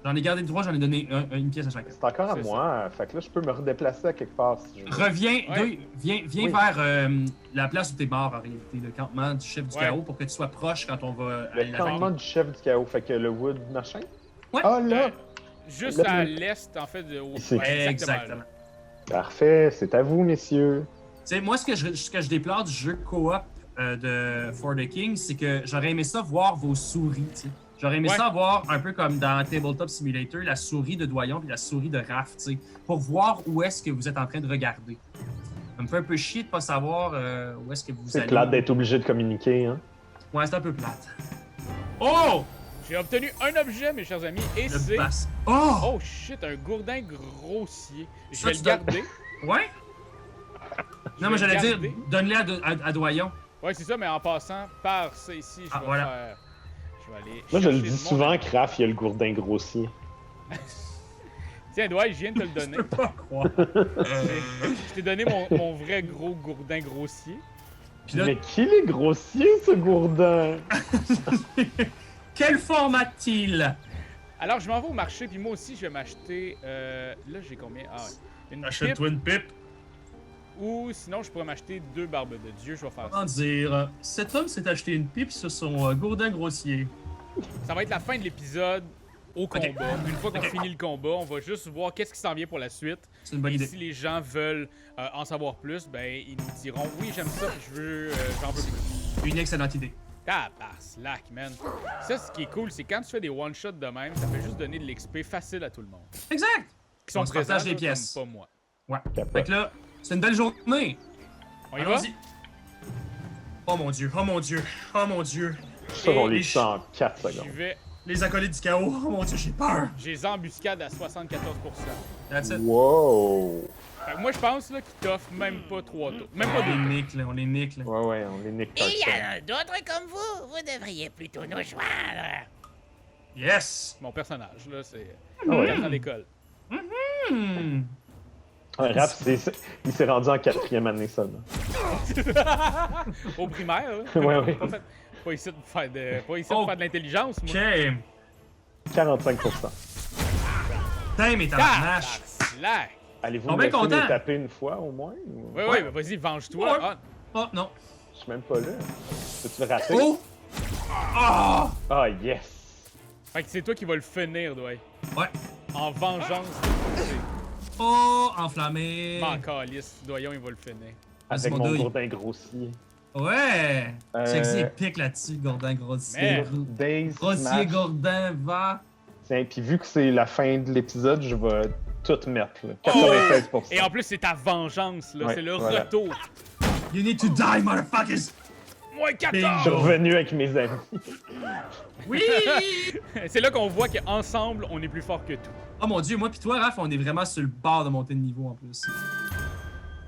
J'en ai gardé 3, j'en ai donné une pièce à chacun. C'est encore à C'est moi. Fait que là, je peux me redéplacer à quelque part si je veux. Reviens, Ouais. viens Oui. vers la place où t'es mort en réalité, le campement du chef du Ouais. chaos, pour que tu sois proche quand on va aller Le l'attaquer. campement du chef du chaos. Fait que le wood machin. Ouais. Ah là! Juste Là, à le- l'est, en fait, de. Ici. Ouais, Exactement. là. Parfait. C'est à vous, messieurs. Tu sais, moi, ce que je déplore du jeu coop de For the King, c'est que j'aurais aimé ça voir vos souris, tu sais. J'aurais aimé Ouais. ça voir un peu comme dans Tabletop Simulator, la souris de Doyon puis la souris de Raph, tu sais, pour voir où est-ce que vous êtes en train de regarder. Ça me fait un peu chier de pas savoir où est-ce que vous C'est allez. plate d'être obligé de communiquer, hein. Ouais, c'est un peu plate. Oh! J'ai obtenu un objet, mes chers amis, et Le c'est. basse. Oh! Oh shit, un gourdin grossier. Je Ça, vais tu le dois- garder. Ouais? Non, mais j'allais dire, donne-les à Doyon. Ouais, c'est ça, mais en passant par ça ici, je vais voilà. faire... Je vais aller Moi, je le chercher dis de mon- souvent, Kraft, il y a le gourdin grossier. Tiens, Dwight, je viens de te le donner. Je peux pas croire. Je t'ai donné mon vrai gros gourdin grossier. Puis là, Mais qu'il est grossier, ce gourdin! quelle forme a-t-il? Alors, je m'en vais au marché, puis moi aussi, je vais m'acheter... là, j'ai combien? Ah ouais. Une pipe, Achète-toi une pipe. ou sinon, je pourrais m'acheter 2 barbes de Dieu. Je vais faire Comment ça. dire? Cet homme s'est acheté une pipe sur son gourdin grossier. Ça va être la fin de l'épisode au combat. Ok. Une fois qu'on finit le combat, on va juste voir qu'est-ce qui s'en vient pour la suite. C'est une bonne Et idée. si les gens veulent en savoir plus, ben ils nous diront oui, j'aime ça, je veux, j'en veux plus. Une excellente idée. Slack, man. Ça, ce qui est cool, c'est quand tu fais des one-shots de même, ça fait juste donner de l'XP facile à tout le monde. Exact! Qui sont On se présents, partage les là, pièces. comme pas moi. Ouais. Capote. Fait que là, c'est une belle journée. On y va? Allons-y. Oh mon dieu, oh mon dieu, oh mon dieu. Ça, on Et les tue en 4 J'y secondes. vais. Les acolytes du chaos, oh mon dieu, j'ai peur. J'ai les embuscades à 74%. That's it. Wow! Fait que moi, je pense là, qu'ils t'offrent même pas 3 tours. Même pas On 2 les tours. nique, là, on les nique, là. Ouais, on les nique Il y par en a d'autres comme vous. Vous devriez plutôt nous joindre. Yes! Mon personnage, là, c'est... Ah ouais? Regarde à l'école. Hmm. Ouais, Raph, il s'est rendu en 4e année seulement. Au primaire, là. Ouais. Pas ici de faire de, pas ici de, Oh. faire de l'intelligence, Ok. moi. 45%. Putain, mais tabarnache. Slack! Allez-vous On me est laisser content. les taper une fois au moins? Ou... Oui, oui, mais vas-y, venge-toi. Ouais. Ah, Oh, non. Je suis même pas là. Peux-tu le rater? Oh! Ah! Ah, yes! fait que c'est toi qui vas le finir, Dwight. Ouais. En vengeance. Oh, enflammé. M'en calisse. Doyon, il va le finir. Avec mon mon deuil. gourdin grossier. Ouais! Euh, C'est que c'est épique là-dessus, Gordin grossier. Merde. Days Grossier, Smash. Gordin, va. Tiens, puis vu que c'est la fin de l'épisode, je vais tout mettre. Là. 96%. Et en plus, c'est ta vengeance, là. Ouais, c'est le voilà. retour. You need to die, motherfuckers! Moins Je suis 14! revenu avec mes amis. Oui! c'est là qu'on voit qu'ensemble, on est plus fort que tout. Oh mon dieu, moi pis toi, Raph, on est vraiment sur le bord de monter de niveau en plus.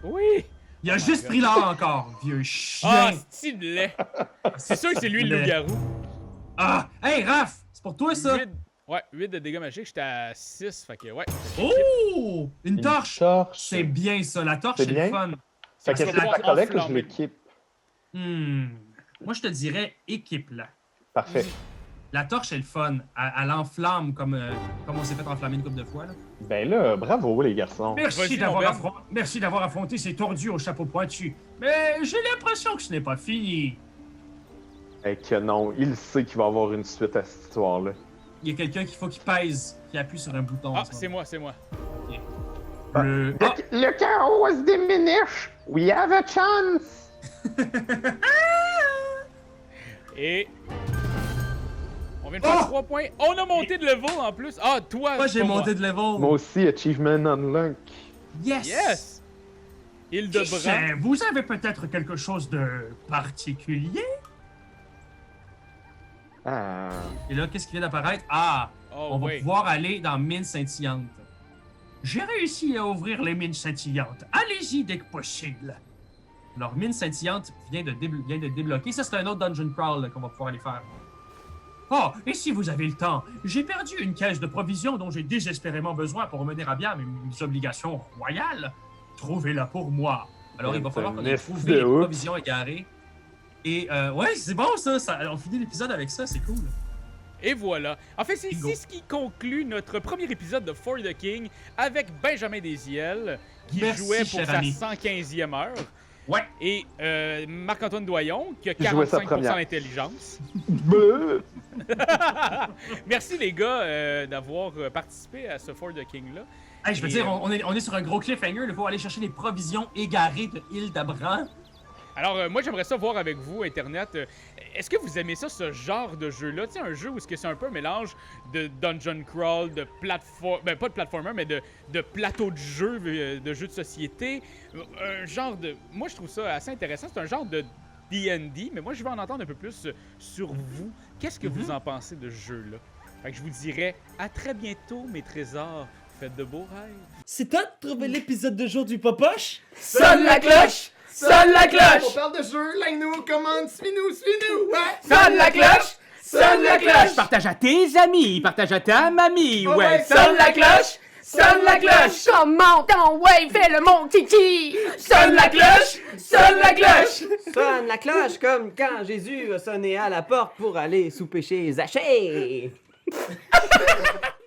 Oui! Il a juste pris l'or encore, vieux chien. Ah, style lait! C'est sûr que c'est lui le Lait. loup-garou. Ah! Hey, Raph! C'est pour toi, ça? 8 de dégâts magiques, j'étais à 6, fait que ouais. Oh! Une torche! Torche. C'est bien ça, la torche, C'est c'est le bien. fun. Fait que Ça est-ce va que pouvoir ça collecte ou je enflammer. l'équipe? Moi, je te dirais équipe là. Parfait. La torche, est le fun. Elle enflamme comme on s'est fait enflammer une couple de fois. Là. Ben là, bravo les garçons. Vas-y, mon Ben. Merci d'avoir affronté ces tordus au chapeau pointu. Mais j'ai l'impression que ce n'est pas fini. Et que non, il sait qu'il va y avoir une suite à cette histoire-là. Il y a quelqu'un qu'il faut qu'il pèse, qui appuie sur un bouton. en Ah, ce c'est moi, c'est moi. moment. Ah! Le chaos was diminished! We have a chance! Et. On vient de faire 3 points. On a monté de level en plus. Ah, toi, Moi, j'ai pas monté moi. de level. Moi aussi, Achievement Unlock. Yes! Yes! Île de Qui Bran. sait, vous avez peut-être quelque chose de particulier? Ah. Et là, qu'est-ce qui vient d'apparaître? Ah! Oh, On va oui. pouvoir aller dans Mine Scintillante. J'ai réussi à ouvrir les mines scintillantes. Allez-y dès que possible. Alors, Mine Scintillante vient de débloquer. Ça, c'est un autre Dungeon Crawl là, qu'on va pouvoir aller faire. Oh, et si vous avez le temps, j'ai perdu une caisse de provisions dont j'ai désespérément besoin pour mener à bien mes obligations royales. Trouvez-la pour moi. Alors, il va falloir qu'on C'est un ait trouvé esti de les ouf. provisions égarées. Et, ouais, c'est bon ça, on finit l'épisode avec ça, c'est cool. Et voilà. En fait, c'est Bingo. ici ce qui conclut notre premier épisode de For the King avec Benjamin Desiel, qui Merci, jouait pour cher sa ami. 115e heure. Ouais. Et Marc-Antoine Doyon, qui a Qui jouait sa 45% première. d'intelligence. Bleu. Merci les gars d'avoir participé à ce For the King-là. Hey, je veux Et, dire, on est sur un gros cliffhanger. Il faut aller chercher les provisions égarées de Île d'Abran. Alors, moi, j'aimerais ça voir avec vous, Internet. Est-ce que vous aimez ça, ce genre de jeu-là? Tu sais, un jeu où c'est un peu un mélange de dungeon crawl, de plateforme... Ben, pas de platformer, mais de plateau de jeu, de jeu de société. Un genre de... Moi, je trouve ça assez intéressant. C'est un genre de D&D, mais moi, je veux en entendre un peu plus sur vous. Qu'est-ce que vous en pensez de ce jeu-là? Fait que je vous dirais à très bientôt, mes trésors. Faites de beaux rêves. C'est toi de trouver l'épisode de jour du Popoche? Sonne la cloche! Sonne la cloche! On parle de jeu, like-nous, commande, suis-nous, ouais! Sonne la cloche! Sonne la cloche! Partage à tes amis, partage à ta mamie, ouais! Sonne la cloche! Sonne la cloche! Comment ton ouais, fais-le mon titi! Sonne la cloche! Sonne la cloche! Sonne la cloche comme quand Jésus a sonné à la porte pour aller souper chez Zachée.